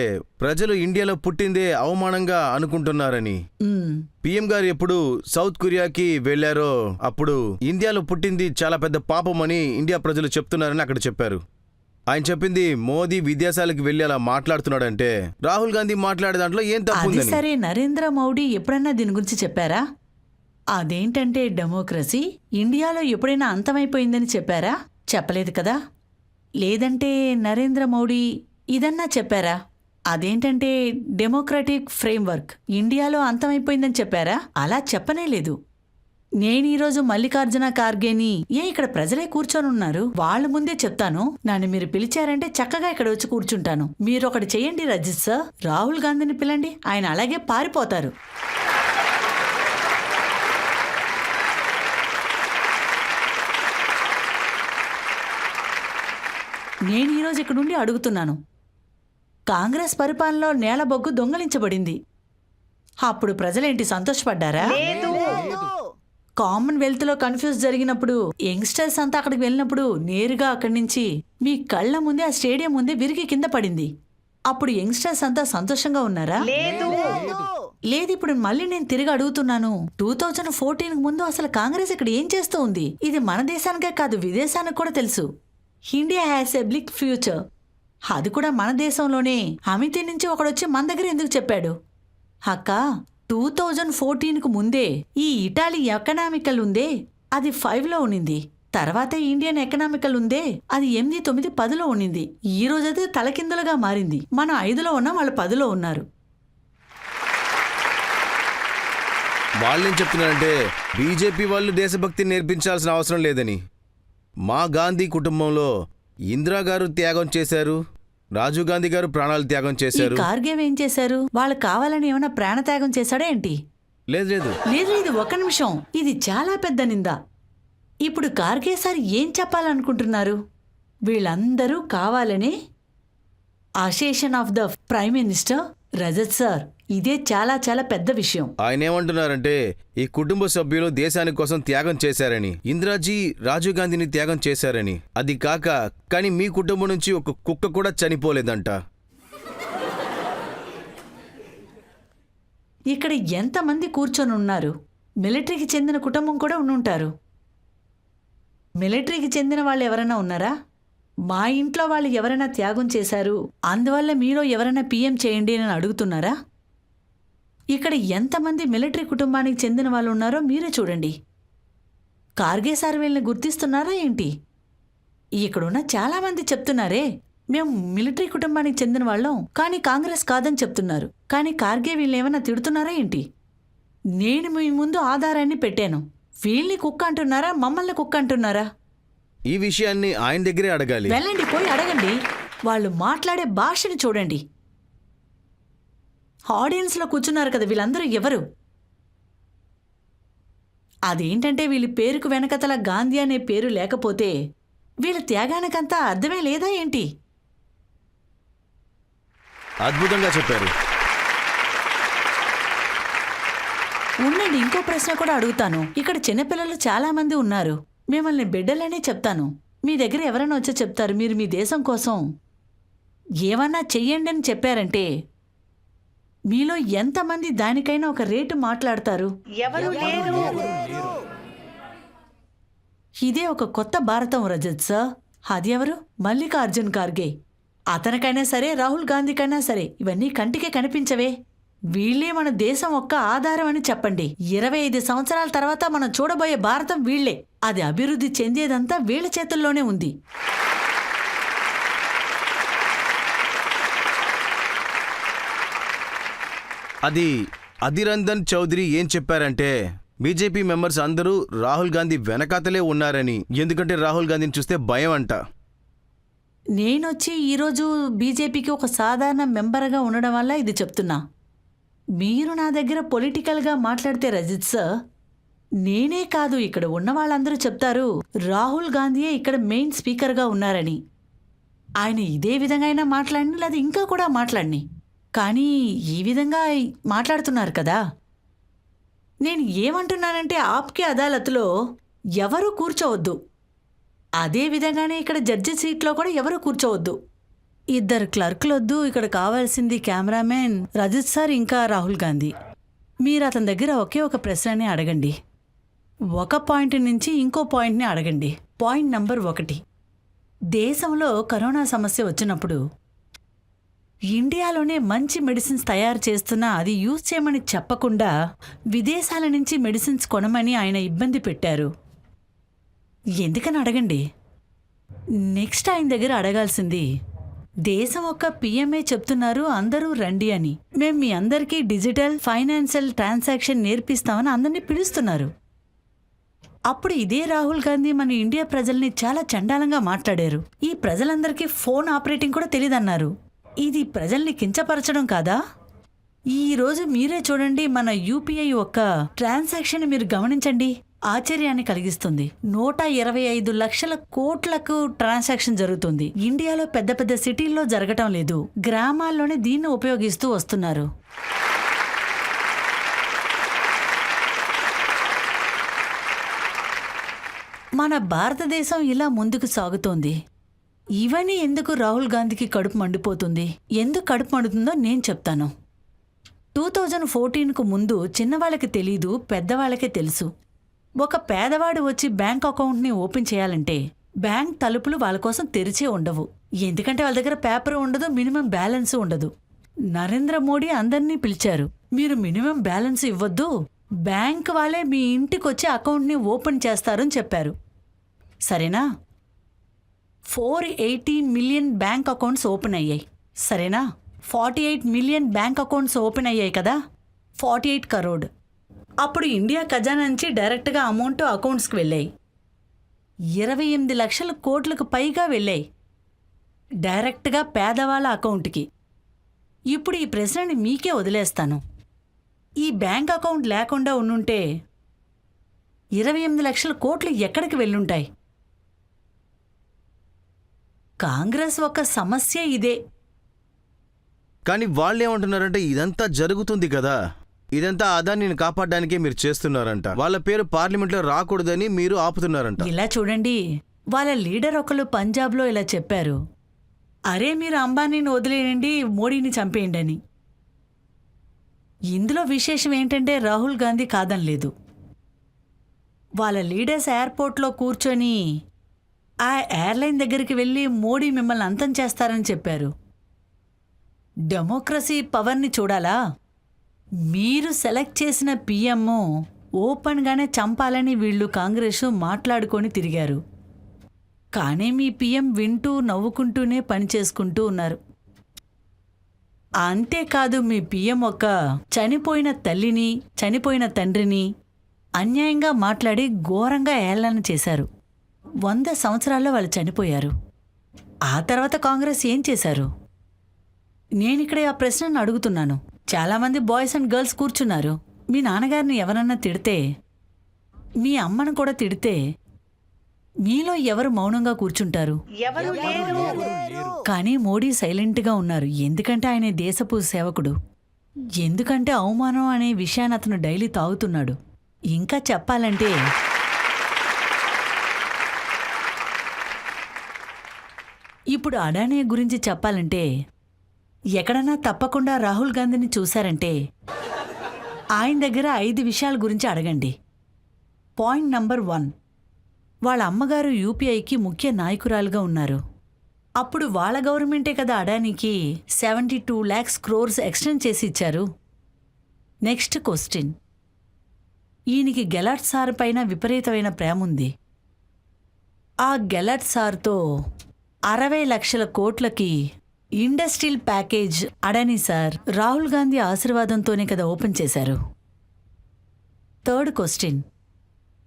ప్రజలు ఇండియాలో పుట్టిందే అవమానంగా అనుకుంటున్నారని. మ్మ్. పిఎం గారు ఎప్పుడు సౌత్ కొరియాకి వెళ్లారో అప్పుడు ఇండియాలో పుట్టింది చాలా పెద్ద పాపం అని ఇండియా ప్రజలు చెప్తున్నారని అక్కడ చెప్పారు. ఆయన చెప్పింది మోదీ విదేశాలకు వెళ్లి అలా మాట్లాడుతున్నాడంటే రాహుల్ గాంధీ మాట్లాడే దాంట్లో ఏం అది తప్పుందని. సరే, నరేంద్ర మోడీ ఎప్పుడన్నా దీని గురించి చెప్పారా? అదేంటంటే డెమోక్రసీ ఇండియాలో ఎప్పుడైనా అంతమైపోయిందని చెప్పారా? చెప్పలేదు కదా. లేదంటే నరేంద్ర మోడీ ఇదన్నా చెప్పారా? అదేంటంటే డెమోక్రటిక్ ఫ్రేమ్వర్క్ ఇండియాలో అంతమైపోయిందని చెప్పారా? అలా చెప్పనే లేదు. నేను ఈరోజు మల్లికార్జున ఖార్గేని ఇక్కడ ప్రజలే కూర్చొని ఉన్నారు, వాళ్ళ ముందే చెప్తాను. నన్ను మీరు పిలిచారంటే చక్కగా ఇక్కడ వచ్చి కూర్చుంటాను. మీరు ఒకటి చెయ్యండి రజిత్ సార్, రాహుల్ గాంధీని పిలండి, ఆయన అలాగే పారిపోతారు. నేను ఈరోజు ఇక్కడుండి అడుగుతున్నాను, కాంగ్రెస్ పరిపాలనలో నేల బొగ్గు దొంగలించబడింది. అప్పుడు ప్రజలేంటి సంతోషపడ్డారా? కామన్వెల్త్లో కన్ఫ్యూజ్ జరిగినప్పుడు యంగ్స్టర్స్ అంతా అక్కడికి వెళ్ళినప్పుడు నేరుగా అక్కడి నుంచి మీ కళ్ళ ముందే ఆ స్టేడియం ముందే విరిగి కింద పడింది. అప్పుడు యంగ్స్టర్స్ అంతా సంతోషంగా ఉన్నారా? లేదు. ఇప్పుడు మళ్ళీ నేను తిరిగి అడుగుతున్నాను, 2014 ముందు అసలు కాంగ్రెస్ ఇక్కడ ఏం చేస్తూ ఉంది? ఇది మన దేశానికే కాదు, విదేశానికి కూడా తెలుసు. India has a bleak future. అది కూడా మన దేశంలోనే. అమితి నుంచి ఒకడొచ్చి మన దగ్గర ఎందుకు చెప్పాడు? అక్క, 2014కు ముందే ఈ ఇటాలీ ఎకనామికల్ ఉందే అది 5లో ఉన్నింది. తర్వాత ఇండియన్ ఎకనామికల్ ఉందే అది 8, 9, 10లో ఉన్నింది. ఈ రోజైతే తలకిందులుగా మారింది. మనం 5లో ఉన్నాం, వాళ్ళు 10లో ఉన్నారు. వాళ్ళేం చెప్తున్నారంటే బీజేపీ వాళ్ళు దేశభక్తిని నేర్పించాల్సిన అవసరం లేదని. మా గాంధీ కుటుంబంలో ఇందిరాగారు త్యాగం చేశారు, రాజీవ్ గాంధీ గారు ప్రాణాలు త్యాగం ఈ చేశారు. కార్గేవ్ ఏం చేశారు? వాళ్ళు కావాలని ఏమైనా ప్రాణత్యాగం చేశాడా ఏంటి? లేదు లేదు. లేదు, ఒక్క నిమిషం, ఇది చాలా పెద్ద నింద. ఇప్పుడు కార్గే సార్ ఏం చెప్పాలనుకుంటున్నారు? వీళ్ళందరూ కావాలని association of the prime minister Rajat sir, ఇదే చాలా చాలా పెద్ద విషయం. ఆయన ఏమంటున్నారంటే ఈ కుటుంబ సభ్యులు దేశాని కోసం త్యాగం చేశారని, ఇందిరాజీ రాజీవ్ గాంధీని త్యాగం చేశారని. అది కాక కానీ మీ కుటుంబం నుంచి ఒక కుక్క కూడా చనిపోలేదంట. ఇక్కడ ఎంతమంది కూర్చొని ఉన్నారు? మిలిటరీకి చెందిన కుటుంబం కూడా ఉండుంటారు. మిలిటరీకి చెందిన వాళ్ళు ఎవరైనా ఉన్నారా? మా ఇంట్లో వాళ్ళు ఎవరైనా త్యాగం చేశారు, అందువల్ల మీలో ఎవరైనా పీఎం చేయండి అని అడుగుతున్నారా? ఇక్కడ ఎంతమంది మిలిటరీ కుటుంబానికి చెందిన వాళ్ళు ఉన్నారో మీరే చూడండి. కార్గే సార్ వీళ్ళని గుర్తిస్తున్నారా ఏంటి? ఇక్కడున్న చాలామంది చెప్తున్నారే మేము మిలిటరీ కుటుంబానికి చెందిన వాళ్ళం, కానీ కాంగ్రెస్ కాదని చెప్తున్నారు. కానీ కార్గే వీళ్ళేమైనా తిడుతున్నారా ఏంటి? నేను మీ ముందు ఆధారాన్ని పెట్టాను. వీళ్ళని కుక్క అంటున్నారా, మమ్మల్ని కుక్క అంటున్నారా? ఈ విషయాన్ని ఆయన దగ్గరే అడగాలి. వెళ్ళండి, పోయి అడగండి. వాళ్ళు మాట్లాడే భాషని చూడండి. ఆడియన్స్లో కూర్చున్నారు కదా, వీళ్ళందరూ ఎవరు? అదేంటంటే వీళ్ళ పేరుకు వెనకతల గాంధీ అనే పేరు లేకపోతే వీళ్ళ త్యాగానికంతా అర్థమే లేదా ఏంటి? అద్భుతంగా చెప్పారు. ఉండండి, ఇంకో ప్రశ్న కూడా అడుగుతాను. ఇక్కడ చిన్నపిల్లలు చాలా మంది ఉన్నారు. మిమ్మల్ని బిడ్డలనే చెప్తాను. మీ దగ్గర ఎవరైనా వచ్చి చెప్తారు మీరు మీ దేశం కోసం ఏమన్నా చెయ్యండి అని చెప్పారంటే మీలో ఎంతమంది దానికైనా ఒక రేటు మాట్లాడతారు? ఎవరు లేరు. ఇదే ఒక కొత్త భారతం రజత్ సార్. అది ఎవరు? మల్లికార్జున్ ఖార్గే. అతనికైనా సరే, రాహుల్ గాంధీకైనా సరే ఇవన్నీ కంటికే కనిపించవే. వీళ్లే మన దేశం ఒక్క ఆధారం అని చెప్పండి. 25 సంవత్సరాల తర్వాత మనం చూడబోయే భారతం వీళ్లే. అది అభివృద్ధి చెందేదంతా వీళ్ల చేతుల్లోనే ఉంది. అది అధిరంజన్ చౌదరి ఏం చెప్పారంటే బీజేపీ మెంబర్స్ అందరూ రాహుల్ గాంధీ వెనకాతలే ఉన్నారని, ఎందుకంటే రాహుల్ గాంధీని చూస్తే భయం అంట. నేనొచ్చి ఈరోజు బీజేపీకి ఒక సాధారణ మెంబర్గా ఉండడం వల్ల ఇది చెప్తున్నా. మీరు నా దగ్గర పొలిటికల్గా మాట్లాడితే రజిత్ సార్, నేనే కాదు ఇక్కడ ఉన్న వాళ్ళందరూ చెప్తారు రాహుల్ గాంధీయే ఇక్కడ మెయిన్ స్పీకర్గా ఉన్నారని. ఆయన ఇదే విధంగా అయినా మాట్లాడిని, లేదా ఇంకా కూడా మాట్లాడిని, కానీ ఈ విధంగా మాట్లాడుతున్నారు కదా. నేను ఏమంటున్నానంటే ఆప్కే అదాలత్లో ఎవరూ కూర్చోవద్దు. అదే విధంగానే ఇక్కడ జడ్జి సీట్లో కూడా ఎవరూ కూర్చోవద్దు. ఇద్దరు క్లర్కులొద్దు, ఇక్కడ కావాల్సింది కెమెరామెన్ రజత్ సార్ ఇంకా రాహుల్ గాంధీ. మీరు అతని దగ్గర ఒకే ఒక ప్రశ్నని అడగండి. ఒక పాయింట్ నుంచి ఇంకో పాయింట్ని అడగండి. పాయింట్ నంబర్ 1, దేశంలో కరోనా సమస్య వచ్చినప్పుడు ఇండియాలోనే మంచి మెడిసిన్స్ తయారు చేస్తున్నా అది యూజ్ చేయమని చెప్పకుండా విదేశాల నుంచి మెడిసిన్స్ కొనమని ఆయన ఇబ్బంది పెట్టారు. ఎందుకని అడగండి. నెక్స్ట్ ఆయన దగ్గర అడగాల్సింది, దేశం ఒక్క పిఎంఏ చెప్తున్నారు అందరూ రండి అని, మేం మీ అందరికీ డిజిటల్ ఫైనాన్షియల్ ట్రాన్సాక్షన్ నేర్పిస్తామని అందరినీ పిలుస్తున్నారు. అప్పుడు ఇదే రాహుల్ గాంధీ మన ఇండియా ప్రజల్ని చాలా చండాలంగా మాట్లాడారు. ఈ ప్రజలందరికీ ఫోన్ ఆపరేటింగ్ కూడా తెలియదన్నారు. ఇది ప్రజల్ని కించపరచడం కాదా? ఈ రోజు మీరే చూడండి, మన యూపీఐ ఒక్క ట్రాన్సాక్షన్ మీరు గమనించండి, ఆశ్చర్యాన్ని కలిగిస్తుంది. 125 లక్షల కోట్లకు ట్రాన్సాక్షన్ జరుగుతుంది. ఇండియాలో పెద్ద పెద్ద సిటీల్లో జరగటం లేదు, గ్రామాల్లోనే దీన్ని ఉపయోగిస్తూ వస్తున్నారు. మన భారతదేశం ఇలా ముందుకు సాగుతోంది. ఇవన్నీ ఎందుకు రాహుల్ గాంధీకి కడుపు మండిపోతుంది? ఎందుకు కడుపు మండుతుందో నేను చెప్తాను. 2014కు ముందు చిన్నవాళ్ళకి తెలీదు, పెద్దవాళ్ళకే తెలుసు. ఒక పేదవాడు వచ్చి బ్యాంక్ అకౌంట్ని ఓపెన్ చేయాలంటే బ్యాంక్ తలుపులు వాళ్ళ కోసం తెరిచే ఉండవు. ఎందుకంటే వాళ్ళ దగ్గర పేపర్ ఉండదు, మినిమం బ్యాలెన్స్ ఉండదు. నరేంద్ర మోడీ అందరినీ పిలిచారు, మీరు మినిమం బ్యాలెన్స్ ఇవ్వద్దు, బ్యాంక్ వాళ్ళే మీ ఇంటికొచ్చి అకౌంట్ని ఓపెన్ చేస్తారని చెప్పారు. సరేనా? 480 మిలియన్ బ్యాంక్ అకౌంట్స్ ఓపెన్ అయ్యాయి. సరేనా? 48 మిలియన్ బ్యాంక్ అకౌంట్స్ ఓపెన్ అయ్యాయి కదా, 48 కరోడ్. అప్పుడు ఇండియా ఖజానా నుంచి డైరెక్ట్గా అమౌంట్ అకౌంట్స్కి వెళ్ళాయి. 28 లక్షల కోట్లకు పైగా వెళ్ళాయి డైరెక్ట్గా పేదవాళ్ళ అకౌంట్కి. ఇప్పుడు ఈ ప్రశ్నని మీకే వదిలేస్తాను. ఈ బ్యాంక్ అకౌంట్ లేకుండా ఉండుంటే 28 లక్షల కోట్లు ఎక్కడికి వెళ్ళుంటాయి? కాంగ్రెస్ ఒక సమస్య ఇదే. కానీ వాళ్ళు ఏమంటున్నారంటే ఇదంతా జరుగుతుంది కదా, ఇదంతా అదానిని కాపాడడానికే మీరు చేస్తున్నారంట, వాళ్ళ పేరు పార్లమెంట్లో రాకూడదని మీరు ఆపుతున్నారంట. ఇలా చూడండి, వాళ్ళ లీడర్ ఒకళ్ళు పంజాబ్లో ఇలా చెప్పారు, అరే మీరు అంబానీని వదిలేయండి, మోడీని చంపేయండి అని. ఇందులో విశేషం ఏంటంటే రాహుల్ గాంధీ కాదనలేదు. వాళ్ళ లీడర్స్ ఎయిర్పోర్ట్లో కూర్చొని ఆ ఎయిర్లైన్ దగ్గరికి వెళ్ళి మోడీ మిమ్మల్ని అంతం చేస్తారని చెప్పారు. డెమోక్రసీ పవర్ని చూడాలా? మీరు సెలెక్ట్ చేసిన పిఎం ఓపెన్గానే చంపాలని వీళ్ళు కాంగ్రెస్ మాట్లాడుకొని తిరిగారు. కానీ మీ పిఎం వింటూ నవ్వుకుంటూనే పనిచేసుకుంటూ ఉన్నారు. అంతేకాదు, మీ పిఎం ఒక చనిపోయిన తల్లిని, చనిపోయిన తండ్రిని అన్యాయంగా మాట్లాడి ఘోరంగా ఏళన చేశారు. 100 సంవత్సరాల్లో వాళ్ళు చనిపోయారు. ఆ తర్వాత కాంగ్రెస్ ఏం చేశారు? నేనిక్కడ ఆ ప్రశ్నను అడుగుతున్నాను. చాలామంది బాయ్స్ అండ్ గర్ల్స్ కూర్చున్నారు. మీ నాన్నగారిని ఎవరన్నా తిడితే, మీ అమ్మను కూడా తిడితే మీలో ఎవరు మౌనంగా కూర్చుంటారు? కానీ మోడీ సైలెంట్గా ఉన్నారు. ఎందుకంటే ఆయన దేశపు సేవకుడు. ఎందుకంటే అవమానం అనే విషయాన్ని అతను డైలీ తాగుతున్నాడు. ఇంకా చెప్పాలంటే ఇప్పుడు అడానీ గురించి చెప్పాలంటే ఎక్కడన్నా తప్పకుండా రాహుల్ గాంధీని చూశారంటే ఆయన దగ్గర 5 విషయాల గురించి అడగండి. పాయింట్ నంబర్ 1, వాళ్ళ అమ్మగారు యూపీఐకి ముఖ్య నాయకురాలుగా ఉన్నారు. అప్పుడు వాళ్ళ గవర్నమెంటే కదా అడానీకి 72 lakhs crores ఎక్స్టెండ్ చేసి ఇచ్చారు. నెక్స్ట్ క్వశ్చన్, ఈయనకి గెలాట్ సార్ పైన విపరీతమైన ప్రేమ ఉంది. ఆ గెలాట్ సార్తో 60 లక్షల కోట్లకి industrial package Adani sir Rahul Gandhi ఆశీర్వాదంతోనే కదా ఓపెన్ చేశారు. థర్డ్ క్వశ్చన్,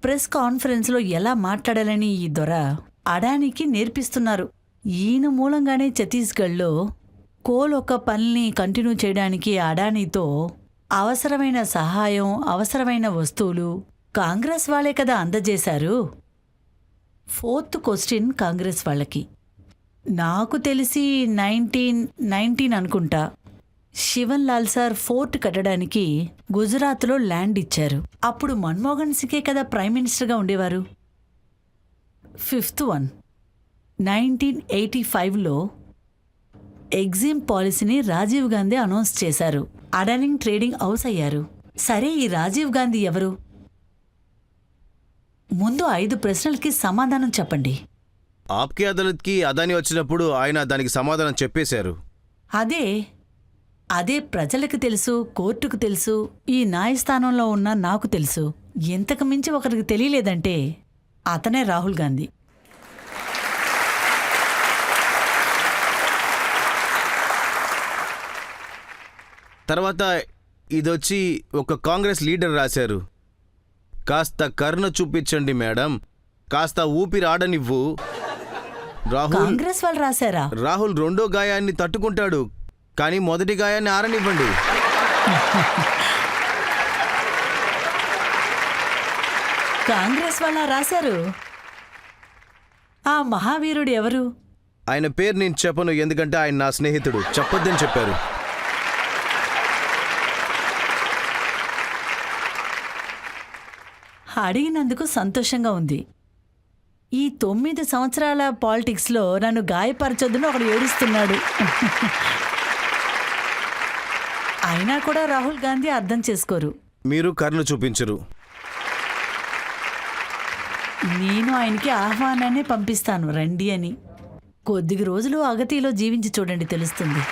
ప్రెస్ కాన్ఫరెన్స్లో ఎలా మాట్లాడాలని ఈ దొర అడానీకి నేర్పిస్తున్నారు. ఈయన మూలంగానే ఛత్తీస్గఢ్లో కోల్ ఒక పనిని కంటిన్యూ చేయడానికి అడానీతో అవసరమైన సహాయం, అవసరమైన వస్తువులు కాంగ్రెస్ వాళ్ళే కదా అందజేశారు. ఫోర్త్ క్వశ్చన్ కాంగ్రెస్ వాళ్ళకి, నాకు తెలిసి 1919 అనుకుంటా, శివన్ లాల్ సార్ ఫోర్ట్ కట్టడానికి గుజరాత్లో ల్యాండ్ ఇచ్చారు. అప్పుడు మన్మోహన్ సింగే కదా ప్రైమ్ మినిస్టర్గా ఉండేవారు. ఫిఫ్త్ వన్, 1985లో ఎగ్జిమ్ పాలసీని రాజీవ్ గాంధీ అనౌన్స్ చేశారు. అడానింగ్ ట్రేడింగ్ హౌస్ అయ్యారు. సరే, ఈ రాజీవ్ గాంధీ ఎవరు? ముందు 5 ప్రశ్నలకి సమాధానం చెప్పండి. ఆప్కే అదాలత్కి అదాని వచ్చినప్పుడు ఆయన దానికి సమాధానం చెప్పేశారు. అదే ప్రజలకు తెలుసు, కోర్టుకు తెలుసు, ఈ న్యాయస్థానంలో ఉన్న నాకు తెలుసు. ఇంతకు మించి ఒకరికి తెలియలేదంటే అతనే రాహుల్ గాంధీ. తర్వాత ఇదొచ్చి ఒక కాంగ్రెస్ లీడర్ రాశారు. కాస్త కరుణ చూపించండి మేడం, కాస్త ఊపిరి ఆడనివ్వు. కాంగ్రెస్ వాళ్ళు రాశారా? రాహుల్ రెండో గాయాన్ని తట్టుకుంటాడు, కానీ మొదటి గాయాన్ని ఆరనివ్వండి. కాంగ్రెస్ వాళ్ళ రాశారు? ఆ మహావీరుడు ఎవరు? ఆయన పేరు నేను చెప్పను, ఎందుకంటే ఆయన నా స్నేహితుడు, చెప్పొద్దని చెప్పారు. అడిగినందుకు సంతోషంగా ఉంది. ఈ 9 సంవత్సరాల పాలిటిక్స్లో నన్ను గాయపరచొద్దని ఒకడు ఏడుస్తున్నాడు. అయినా కూడా రాహుల్ గాంధీ అర్థం చేసుకోరు. మీరు కరుణ చూపించరు. నేను ఆయనకి ఆహ్వానాన్ని పంపిస్తాను, రండి అని. కొద్ది రోజులు అగతిలో జీవించి చూడండి, తెలుస్తుంది.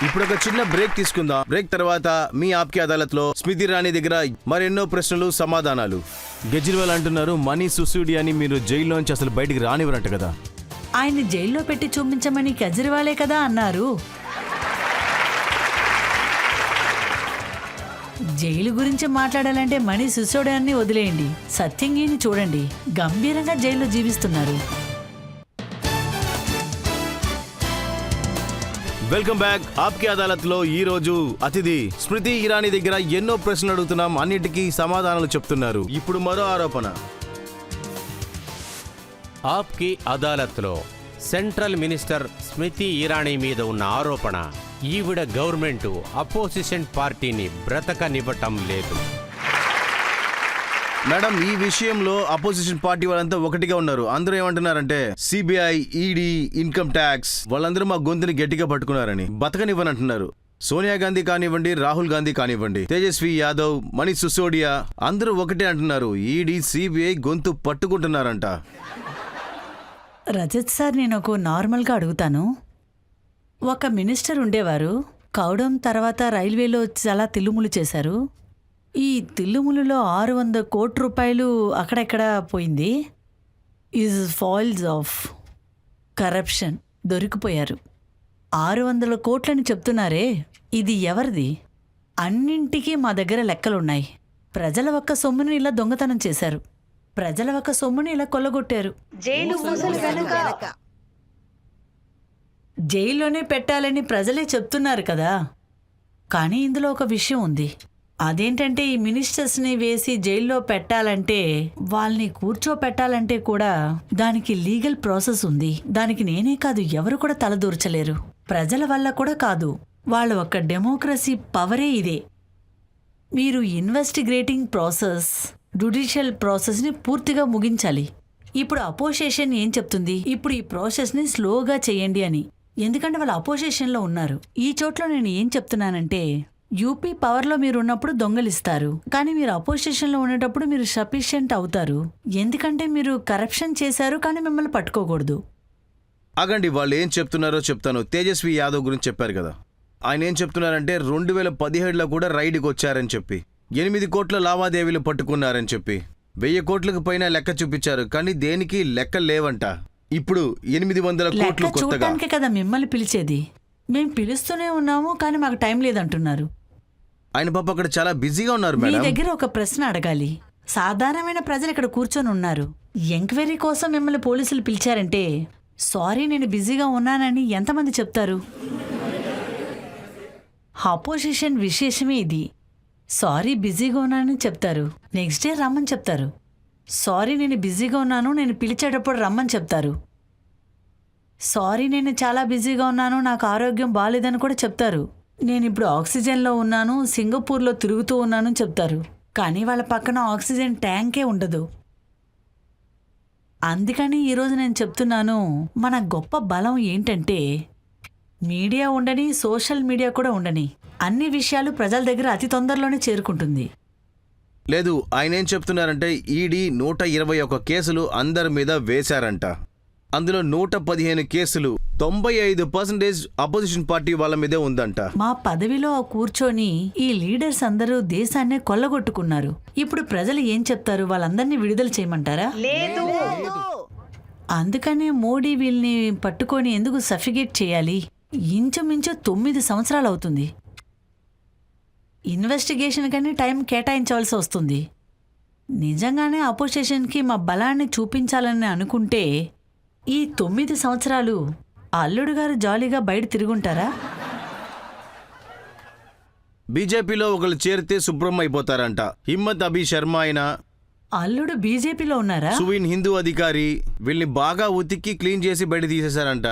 ఇప్పుడు ఒక చిన్న బ్రేక్ తీసుకుందాం. బ్రేక్ తర్వాత మీ ఆప్కే అదాలత్లో స్మృతి ఇరానీ దగ్గర మరెన్నో ప్రశ్నలు, సమాధానాలు. కేజ్రీవాల్ అంటున్నారు మనీష్ సిసోడియాని మీరు జైల్లోంచి అసలు బయటికి రానివ్వరంట కదా. ఆయన జైల్లో పెట్టి చూపించమని కేజ్రీవాలే కదా అన్నారు. జైలు గురించి మాట్లాడాలంటే మనీష్ సిసోడియాని వదిలేయండి, సత్యంగిని చూడండి, గంభీరంగా జైల్లో జీవిస్తున్నారు. Welcome back. ఆప్కే అదాలత్లో ఈ రోజు అతిథి స్మృతి ఇరానీ దగ్గర ఎన్నో ప్రశ్నలు అడుగుతున్నాం, అన్నిటికీ సమాధానాలు చెప్తున్నారు. ఇప్పుడు మరో ఆరోపణ. ఆప్కి అదాలత్లో సెంట్రల్ మినిస్టర్ స్మృతి ఇరానీ మీద ఉన్న ఆరోపణ, ఈవిడ గవర్నమెంటు అపోజిషన్ పార్టీని బ్రతకనివ్వటం లేదు. మేడం, ఈ విషయంలో అపోజిషన్ పార్టీ వాళ్ళంతా ఒకటిగా ఉన్నారు. అందరూ ఏమంటున్నారంటే సిబిఐ, ఈడీ, ఇన్కమ్ ట్యాక్స్ వాళ్ళందరూ మా గొంతుని గట్టిగా పట్టుకున్నారని, బతకనివ్వని అంటున్నారు. సోనియా గాంధీ కానివ్వండి, రాహుల్ గాంధీ కానివ్వండి, తేజస్వి యాదవ్, మనీష్ సిసోడియా అందరూ ఒకటే అంటున్నారు, ఈడీ, సిబిఐ గొంతు పట్టుకుంటున్నారంట. రజత్ సార్, నేను ఒక నార్మల్గా అడుగుతాను. ఒక మినిస్టర్ ఉండేవారు, కౌడం తర్వాత రైల్వేలో చాలా తిల్లుములు చేశారు. ఈ తిల్లుములులో 600 కోట్ల రూపాయలు అక్కడెక్కడ పోయింది. ఈజ్ ఫాల్స్ ఆఫ్ కరప్షన్, దొరికిపోయారు. 600 కోట్లని చెప్తున్నారే, ఇది ఎవరిది? అన్నింటికీ మా దగ్గర లెక్కలున్నాయి. ప్రజల ఒక్క సొమ్ముని ఇలా దొంగతనం చేశారు, ప్రజల ఒక్క సొమ్ముని ఇలా కొల్లగొట్టారు. జైల్లోనే పెట్టాలని ప్రజలే చెప్తున్నారు కదా. కానీ ఇందులో ఒక విషయం ఉంది. అదేంటంటే ఈ మినిస్టర్స్ని వేసి జైల్లో పెట్టాలంటే, వాళ్ళని కూర్చోపెట్టాలంటే కూడా దానికి లీగల్ ప్రాసెస్ ఉంది. దానికి నేనే కాదు, ఎవరు కూడా తలదూర్చలేరు. ప్రజల వల్ల కూడా కాదు, వాళ్ళ ఒక్క డెమోక్రసీ పవరే ఇదే. మీరు ఇన్వెస్టిగేటింగ్ ప్రాసెస్, జ్యుడిషియల్ ప్రాసెస్ని పూర్తిగా ముగించాలి. ఇప్పుడు అపోజిషన్ ఏం చెప్తుంది? ఇప్పుడు ఈ ప్రాసెస్ని స్లోగా చేయండి అని. ఎందుకంటే వాళ్ళు అపోజిషన్లో ఉన్నారు. ఈ చోట్ల నేను ఏం చెప్తున్నానంటే, యూపీ పవర్లో మీరు ఉన్నప్పుడు దొంగలిస్తారు, కానీ మీరు అపోజిషన్లో ఉండేటప్పుడు మీరు సఫిషియెంట్ అవుతారు. ఎందుకంటే మీరు కరప్షన్ చేశారు, కానీ మిమ్మల్ని పట్టుకోకూడదు. ఆగండి, వాళ్ళు ఏం చెప్తున్నారో చెప్తాను. తేజస్వి యాదవ్ గురించి చెప్పారు కదా, ఆయన ఏం చెప్తున్నారంటే 2017లో కూడా రైడ్కి వచ్చారని చెప్పి, 8 కోట్ల లావాదేవీలు పట్టుకున్నారని చెప్పి, 1000 కోట్లకు పైన లెక్క చూపించారు, కానీ దేనికి లెక్క లేవంట. ఇప్పుడు 800 కోట్లు కొత్తగా. చూడటానికే కదా మిమ్మల్ని పిలిచేది. మేము పిలుస్తూనే ఉన్నాము, కానీ మాకు టైం లేదంటున్నారు. ఆయన పాప అక్కడ చాలా బిజీగా ఉన్నారు మీ మేడం. దగ్గర ఒక ప్రశ్న అడగాలి. సాధారణమైన ప్రజలు ఇక్కడ కూర్చొని ఉన్నారు. ఎంక్వైరీ కోసం మిమ్మల్ని పోలీసులు పిలిచారంటే, సారీ నేను బిజీగా ఉన్నానని ఎంతమంది చెప్తారు? అపోజిషన్ విశేషమే ఇది. సారీ బిజీగా ఉన్నానని చెప్తారు, నెక్స్ట్ డే రమ్మని చెప్తారు. సారీ నేను బిజీగా ఉన్నాను, నేను పిలిచేటప్పుడు రమ్మని చెప్తారు. సారీ నేను చాలా బిజీగా ఉన్నాను, నాకు ఆరోగ్యం బాగాలేదని కూడా చెప్తారు. నేను ఇప్పుడు ఆక్సిజన్లో ఉన్నాను, సింగపూర్లో తిరుగుతూ ఉన్నాను చెప్తారు. కానీ వాళ్ళ పక్కన ఆక్సిజన్ ట్యాంకే ఉండదు. అందుకని ఈరోజు నేను చెప్తున్నాను, మన గొప్ప బలం ఏంటంటే మీడియా ఉండని, సోషల్ మీడియా కూడా ఉండని, అన్ని విషయాలు ప్రజల దగ్గర అతి తొందరలోనే చేరుకుంటుంది. లేదు, ఆయన ఏం చెప్తున్నారంటే ఈడీ 121 కేసులు అందరి మీద వేశారంట. అందులో 115 కేసులు 95% అపోజిషన్ పార్టీ వాళ్ళ మీదే ఉందంట. మా పదవిలో కూర్చొని ఈ లీడర్స్ అందరూ దేశాన్నే కొల్లగొట్టుకున్నారు. ఇప్పుడు ప్రజలు ఏం చెప్తారు? వాళ్ళందరినీ విడుదల చేయమంటారా? లేదు. అందుకనే మోడీ వీళ్ళని పట్టుకొని ఎందుకు సఫిగేట్ చేయాలి? ఇంచుమించు 9 సంవత్సరాలు అవుతుంది. ఇన్వెస్టిగేషన్ కని టైం కేటాయించవలసి వస్తుంది. నిజంగానే అపోజిషన్కి మా బలాన్ని చూపించాలని అనుకుంటే ఈ 9 సంవత్సరాలు అల్లుడు గారు జాలీగా బయట తిరుగుంటారా? బీజేపీలో ఒకళ్ళు చేరితే శుభ్రం అయిపోతారంట. హిమ్మత్ అభి శర్మ అయినా, అల్లుడు బీజేపీలో ఉన్నారా? సువిన్ హిందూ అధికారి వీళ్ళని బాగా ఉతికి క్లీన్ చేసి బయట తీసేశారంట.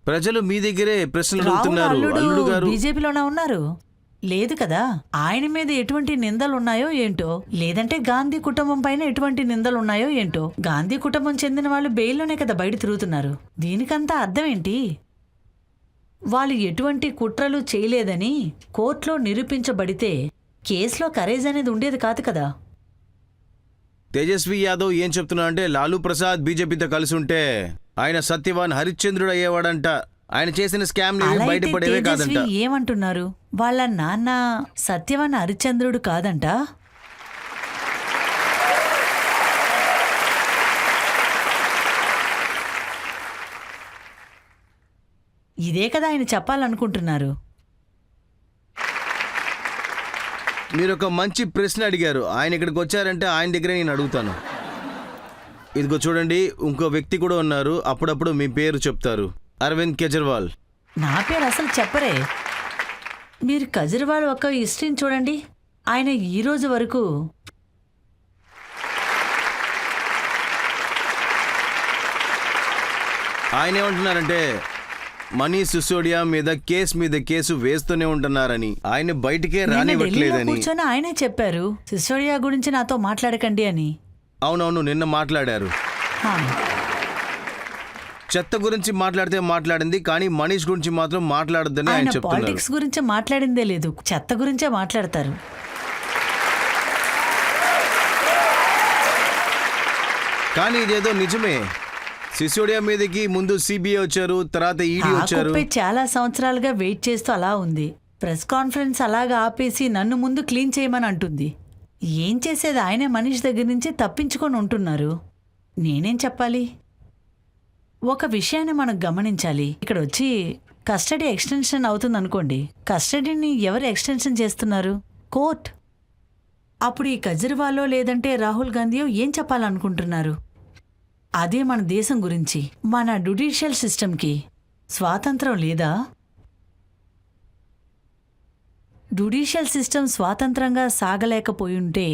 ప్రజలు మీ దగ్గరే ప్రశ్నలు రాహుల్ అడుగుతున్నారు. అల్లుడు అల్లుడు గారు బీజేపీలోనే ఉన్నారు? లేదు కదా. ఆయన మీద ఎటువంటి నిందలున్నాయో ఏంటో, లేదంటే గాంధీ కుటుంబం పైన ఎటువంటి నిందలున్నాయో ఏంటో. గాంధీ కుటుంబం చెందిన వాళ్ళు బెయిల్లోనే కదా బయట తిరుగుతున్నారు. దీనికంతా అర్థం ఏంటి? వాళ్ళు ఎటువంటి కుట్రలు చేయలేదని కోర్టులో నిరూపించబడితే కేసులో కరేజ్ అనేది ఉండేది కాదు కదా. తేజస్వి యాదవ్ ఏం చెప్తున్నా అంటే లాలూ ప్రసాద్ బీజేపీతో కలిసి ఉంటే ఆయన సత్యవాన్ హరిశ్చంద్రుడు అయ్యేవాడంట. ఆయన చేసిన స్కామ్ అలా అయితే బయటపడేవే తేజస్వి కాదంట. ఏమంటున్నారు? వాళ్ళ నాన్న సత్యవన్ హరిశ్చంద్రుడు కాదంట. ఇదే కదా ఆయన చెప్పాలనుకుంటున్నారు. మీరు ఒక మంచి ప్రశ్న అడిగారు. ఆయన ఇక్కడికి వచ్చారంటే ఆయన దగ్గరే నేను అడుగుతాను. ఇదిగో చూడండి, ఇంకో వ్యక్తి కూడా ఉన్నారు. అప్పుడప్పుడు మీ పేరు చెప్తారు. అరవింద్ కేజ్రీవాల్. నా పేరు అసలు చెప్పరే. మీరు కేజ్రీవాల్ ఒక హిస్టరీని చూడండి. ఆయన ఈ రోజు వరకు ఆయన ఏమంటున్నారంటే మనీష్ సిసోడియా మీద కేసు వేస్తూనే ఉంటున్నారని, ఆయన బయటికే నిన్న ఢిల్లీలో రానివ్వట్లేదని. కూర్చొని ఆయనే చెప్పారు సిసోడియా గురించి నాతో మాట్లాడకండి అని. అవునవును, నిన్న మాట్లాడారు. హా. చెత్త గురించి మాట్లాడింది, కానీ మనీష్ గురించి మాత్రం మాట్లాడొద్దని ఆయన ఆయన చెప్తున్నారు. పాలిటిక్స్ గురించి మాట్లాడిందే లేదు, చెత్త గురించే మాట్లాడతారు. కానీ ఇదేదో నిజమే. సిసోడియా మీదకి ముందు సిబిఐ వచ్చారు, తర్వాత ఈడీ వచ్చారు. ఆకుపై చాలా సంవత్సరాలుగా వెయిట్ చేస్తూ అలా ఉంది. ప్రెస్ కాన్ఫరెన్స్ అలాగా ఆపేసి నన్ను ముందు క్లీన్ చేయమని అంటుంది. ఏం చేసేది? ఆయనే మనీష్ దగ్గర నుంచి తప్పించుకొని ఉంటున్నారు. నేనేం చెప్పాలి? ఒక విషయాన్ని మనం గమనించాలి. ఇక్కడ వచ్చి కస్టడీ ఎక్స్టెన్షన్ అవుతుంది అనుకోండి. కస్టడీని ఎవరు ఎక్స్టెన్షన్ చేస్తున్నారు? కోర్ట్. అప్పుడు ఈ కేజ్రీవాల్లో లేదంటే రాహుల్ గాంధీయో ఏం చెప్పాలనుకుంటున్నారు? అదే మన దేశం గురించి. మన జ్యుడిషియల్ సిస్టమ్కి స్వాతంత్రం లేదా? జ్యుడిషియల్ సిస్టమ్ స్వాతంత్రంగా సాగలేకపోయుంటే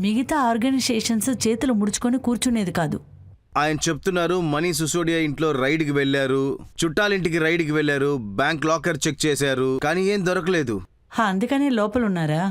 మిగతా ఆర్గనైజేషన్స్ చేతులు ముడుచుకొని కూర్చునేది కాదు. ఆయన చెప్తున్నారు మనీష్ సిసోడియా ఇంట్లో రైడ్కి వెళ్లారు, చుట్టాలింటికి రైడ్కి వెళ్లారు, బ్యాంక్ లాకర్ చెక్ చేశారు, కానీ ఏం దొరకలేదు. అందుకనే లోపలున్నారా?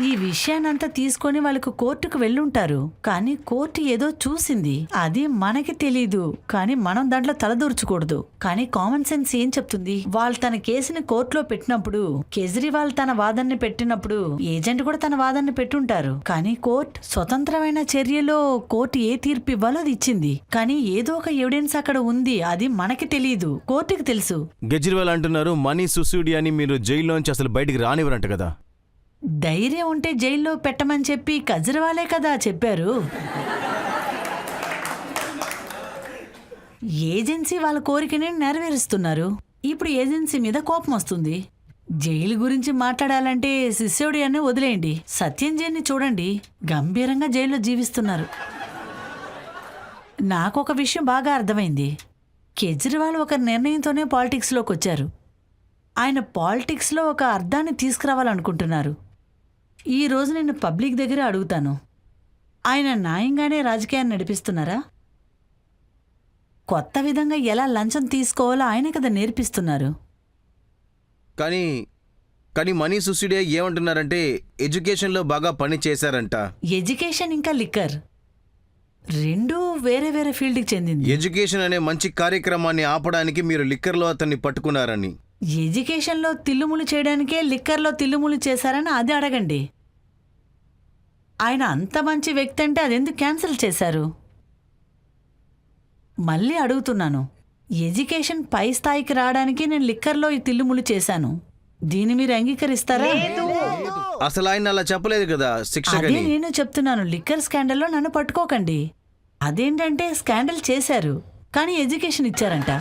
ఈ విషయాన్నంతా తీసుకొని వాళ్ళకు కోర్టుకు వెళ్ళుంటారు. కానీ కోర్టు ఏదో చూసింది, అది మనకి తెలీదు. కానీ మనం దాంట్లో తలదూర్చకూడదు. కానీ కామన్ సెన్స్ ఏం చెప్తుంది? వాళ్ళు తన కేసుని కోర్టులో పెట్టినప్పుడు, కేజ్రీవాల్ తన వాదనని పెట్టినప్పుడు ఏజెంట్ కూడా తన వాదనని పెట్టుంటారు. కానీ కోర్టు స్వతంత్రమైన చర్యలో కోర్టు ఏ తీర్పు ఇవ్వాలో అది ఇచ్చింది. కానీ ఏదో ఒక ఎవిడెన్స్ అక్కడ ఉంది, అది మనకి తెలీదు, కోర్టుకి తెలుసు. కేజ్రీవాల్ అంటున్నారు మనీష్ సిసోడియాని మీరు జైల్లోంచి అసలు బయటికి రానివ్వరంట కదా. ధైర్యం ఉంటే జైల్లో పెట్టమని చెప్పి కేజ్రీవాలే కదా చెప్పారు. ఏజెన్సీ వాళ్ళ కోరికని నెరవేరుస్తున్నారు. ఇప్పుడు ఏజెన్సీ మీద కోపం వస్తుంది. జైలు గురించి మాట్లాడాలంటే సిసోడియాని వదిలేయండి. సత్యంజయ్ని చూడండి, గంభీరంగా జైల్లో జీవిస్తున్నారు. నాకొక విషయం బాగా అర్థమైంది. కేజ్రీవాల్ ఒక నిర్ణయంతోనే పాలిటిక్స్లోకి వచ్చారు. ఆయన పాలిటిక్స్లో ఒక అర్థాన్ని తీసుకురావాలనుకుంటున్నారు. ఈ రోజు నేను పబ్లిక్ దగ్గర అడుగుతాను, ఆయన న్యాయంగానే రాజకీయాన్ని నడిపిస్తున్నారా? కొత్త విధంగా ఎలా లంచం తీసుకోవాలో ఆయన కదా నేర్పిస్తున్నారు. కానీ కానీ మనీష్ సిసోడియా ఏమంటున్నారంటే ఎడ్యుకేషన్లో బాగా పని చేశారంట. ఎడ్యుకేషన్ ఇంకా లిక్కర్ రెండూ వేరే వేరే ఫీల్డ్కి చెందింది. ఎడ్యుకేషన్ అనే మంచి కార్యక్రమాన్ని ఆపడానికి మీరు లిక్కర్లో అతన్ని పట్టుకున్నారని. ఎడ్యుకేషన్లో తిల్లుములు చేయడానికే లిక్కర్లో తిల్లుములు చేశారని అది అడగండి. ఆయన అంత మంచి వ్యక్తి అంటే అదెందుకు క్యాన్సిల్ చేశారు? మళ్ళీ అడుగుతున్నాను, ఎడ్యుకేషన్ పై స్థాయికి రావడానికి నేను లిక్కర్లో ఈ తిల్లుములు చేశాను. దీన్ని మీరు అంగీకరిస్తారా? అసలు ఆయన అలా చెప్పలేదు కదా అదే శిక్షకని. నేను చెప్తున్నాను, లిక్కర్ స్కాండల్లో నన్ను పట్టుకోకండి. అదేంటంటే స్కాండల్ చేశారు కానీ ఎడ్యుకేషన్ ఇచ్చారంట.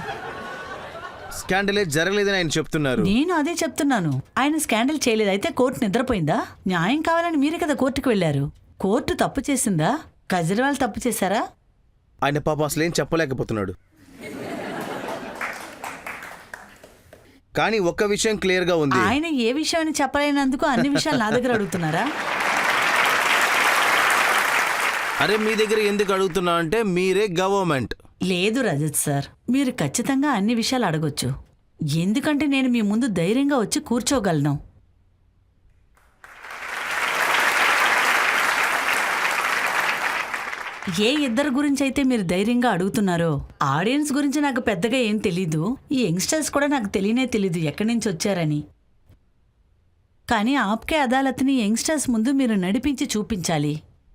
స్కాండలే జరగలేదని ఆయన చెప్తున్నారు. నేను అదే చెప్తున్నాను, ఆయన స్కాండల్ చేయలేదు. అయితే కోర్టు నిద్రపోయిందా? న్యాయం కావాలని మీరే కదా కోర్టుకు వెళ్ళారు. కోర్టు తప్పు చేసిందా? కేజ్రీవాల్ తప్పు చేశారా? ఆయన పాప అసలు ఏం చెప్పలేకపోతున్నాడు. కానీ ఒక్క విషయం క్లియర్ గా ఉంది. ఆయన ఏ విషయం అని చెప్పలేనందుకు అన్ని విషయాలు నా దగ్గర అడుగుతున్నారా? అరే మీ దగ్గర ఎందుకు అడుగుతున్నా అంటే మీరే గవర్నమెంట్. లేదు రజత్ సార్, మీరు ఖచ్చితంగా అన్ని విషయాలు అడగొచ్చు. ఎందుకంటే నేను మీ ముందు ధైర్యంగా వచ్చి కూర్చోగలను. ఏ ఇద్దరు గురించి అయితే మీరు ధైర్యంగా అడుగుతున్నారో, ఆడియన్స్ గురించి నాకు పెద్దగా ఏం తెలీదు. ఈ యంగ్స్టర్స్ కూడా నాకు తెలియనే తెలీదు ఎక్కడి నుంచి వచ్చారని. కానీ ఆప్కే అదాలత్ని యంగ్స్టర్స్ ముందు మీరు నడిపించి చూపించాలి.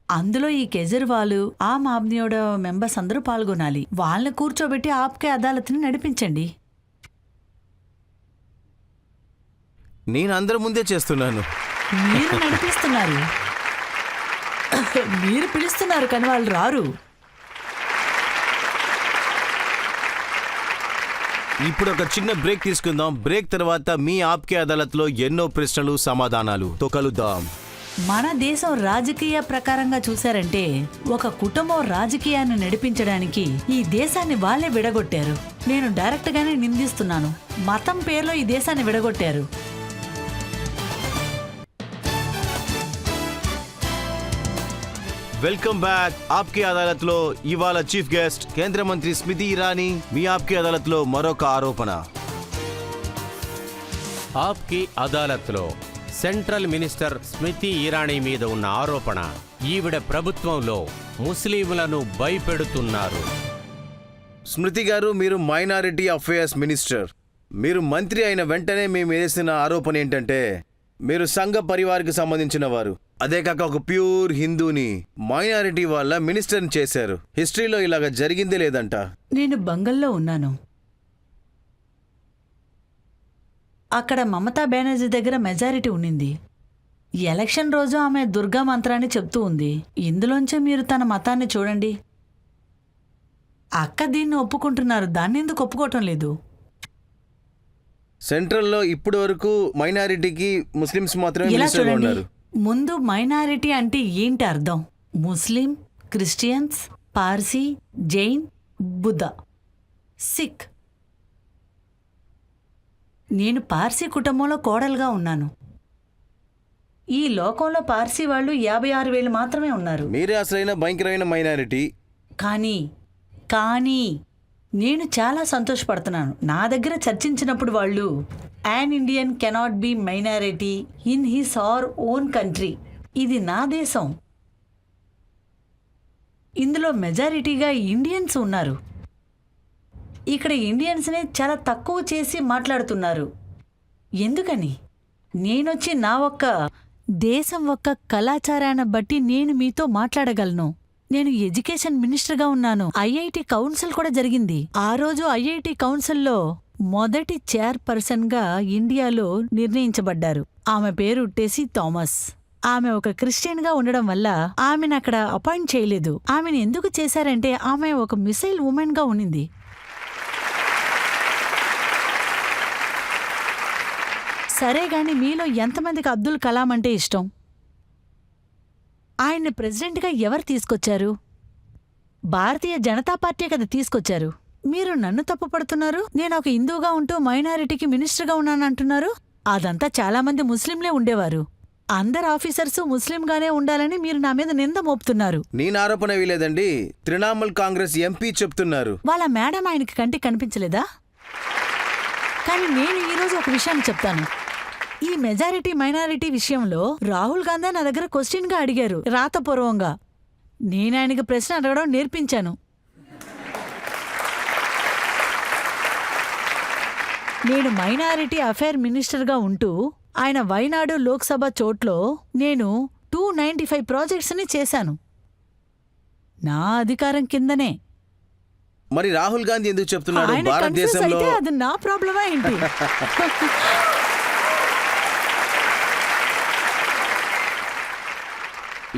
అందులో ఈ కేజ్రీవాల్, ఆమ్ ఆద్మీయోడ మెంబర్స్ అందరూ పాల్గొనాలి. వాళ్ళని కూర్చోబెట్టి ఆప్కే అదాలత్ని నడిపించండి. నేను అందరి ముందే చేస్తున్నాను. మీరు నడిపిస్తున్నారు, మీరు పిలుస్తున్నారు కానీ వాళ్ళు రారు. ఇప్పుడు ఒక చిన్న బ్రేక్ తీసుకుందాం. బ్రేక్ తర్వాత మీ ఆప్కే అదాలత్లో ఎన్నో ప్రశ్నలు సమాధానాలతో కలుద్దాం. మన దేశం రాజకీయ ప్రకారంగా చూశారంటే ఒక కుటుంబం రాజకీయాన్ని నడిపించడానికి ఈ దేశాన్ని వాళ్ళే విడగొట్టారు. నేను డైరెక్ట్ గానే నిందిస్తున్నాను. మతం పేరులో ఈ దేశాన్ని విడగొట్టారు. Welcome back. ఆప్కే అదాలత్లో ఇవాళ చీఫ్ గెస్ట్ కేంద్ర మంత్రి స్మృతి ఇరానీ. మీ ఆప్కే అదాలత్లో మరొక ఆరోపణ. ఆప్కి అదాలత్లో సెంట్రల్ మినిస్టర్ స్మృతి ఇరానీ మీద ఉన్న ఆరోపణ, ఈవిడ ప్రభుత్వంలో ముస్లింలను భయపెడుతున్నారు. స్మృతి గారు, మీరు మైనారిటీ అఫేర్స్ మినిస్టర్. మీరు మంత్రి అయిన వెంటనే మేము వేసిన ఆరోపణ ఏంటంటే మీరు సంఘ పరివార్కి సంబంధించిన వారు. అదే కాక ఒక ప్యూర్ హిందూని మైనారిటీ వాళ్ళ మినిస్టర్ని చేశారు. హిస్టరీలో ఇలాగ జరిగిందే లేదంట. నేను బంగల్లో ఉన్నాను. అక్కడ మమతా బెనర్జీ దగ్గర మెజారిటీ ఉండింది. ఎలక్షన్ రోజు ఆమె దుర్గా మంత్రాన్ని చెప్తూ ఉంది. ఇందులోంచే మీరు తన మతాన్ని చూడండి. అక్క దీన్ని ఒప్పుకుంటున్నారు, దాన్ని ఎందుకు ఒప్పుకోవటం లేదు? సెంట్రల్లో ఇప్పటి వరకు మైనారిటీకి ముస్లిమ్స్ మాత్రమే ఇలా మినిస్టర్గా చూడండి, ఉన్నారు. ముందు మైనారిటీ అంటే ఏంటి అర్థం? ముస్లిం, క్రిస్టియన్స్, పార్సీ, జైన్, బుద్ధ, సిక్. నేను పార్సీ కుటుంబంలో కోడలుగా ఉన్నాను. ఈ లోకంలో పార్సీ వాళ్ళు 56,000 మాత్రమే ఉన్నారు. మీరే అసలైన భయంకరమైన మైనారిటీ. కానీ నేను చాలా సంతోషపడుతున్నాను. నా దగ్గర చర్చించినప్పుడు వాళ్ళు an Indian cannot be minority in his are own country. ఇది నా దేశం. ఇందులో మెజారిటీగా ఇండియన్స్ ఉన్నారు. ఇక్కడ ఇండియన్స్ని చాలా తక్కువ చేసి మాట్లాడుతున్నారు. ఎందుకని? నేనొచ్చి నా ఒక్క దేశం ఒక్క కళాచారాన్ని బట్టి నేను మీతో మాట్లాడగలను. నేను ఎడ్యుకేషన్ మినిస్టర్గా ఉన్నాను. ఐఐటి కౌన్సిల్ కూడా జరిగింది. ఆ రోజు ఐఐటి కౌన్సిల్లో మొదటి చైర్పర్సన్గా ఇండియాలో నిర్ణయించబడ్డారు. ఆమె పేరు టెసీ థామస్. ఆమె ఒక క్రిస్టియన్గా ఉండడం వల్ల ఆమెను అక్కడ అపాయింట్ చేయలేదు. ఆమెను ఎందుకు చేశారంటే ఆమె ఒక మిసైల్ ఉమెన్గా ఉండింది. సరే గాని మీలో ఎంతమందికి అబ్దుల్ కలాం అంటే ఇష్టం? ఆయన్ని ప్రెసిడెంట్గా ఎవరు తీసుకొచ్చారు? భారతీయ జనతా పార్టీ కదా తీసుకొచ్చారు. మీరు నన్ను తప్పుపడుతున్నారు. నేను ఒక హిందూగా ఉంటూ మైనారిటీకి మినిస్టర్గా ఉన్నానంటున్నారు. అదంతా చాలామంది ముస్లింలే ఉండేవారు. అందరు ఆఫీసర్సు ముస్లింగానే ఉండాలని మీరు నా మీద నింద మోపుతున్నారు. నేను ఆరోపణ వేయలేదండి, తృణమూల్ కాంగ్రెస్ ఎంపీ చెప్తున్నారు. వాళ్ళ మేడం ఆయనకి కంటికి కనిపించలేదా? కానీ నేను ఈరోజు ఒక విషయాన్ని చెప్తాను. ఈ మెజారిటీ మైనారిటీ విషయంలో రాహుల్ గాంధీ నా దగ్గర క్వశ్చన్గా అడిగారు, రాతపూర్వంగా. నేను ఆయనకి ప్రశ్న అడగడం నేర్పించాను. నేను మైనారిటీ అఫైర్ మినిస్టర్గా ఉంటూ ఆయన వైనాడు లోక్సభ చోట్లో నేను 295 ప్రాజెక్ట్స్ని చేశాను. నా అధికారం కిందనే. మరి రాహుల్ గాంధీ ఎందుకు చెప్తున్నాడు ఆయన కన్ఫ్యూజ్ భారతదేశంలో అయితే అది నా ప్రాబ్లమా ఏంటి?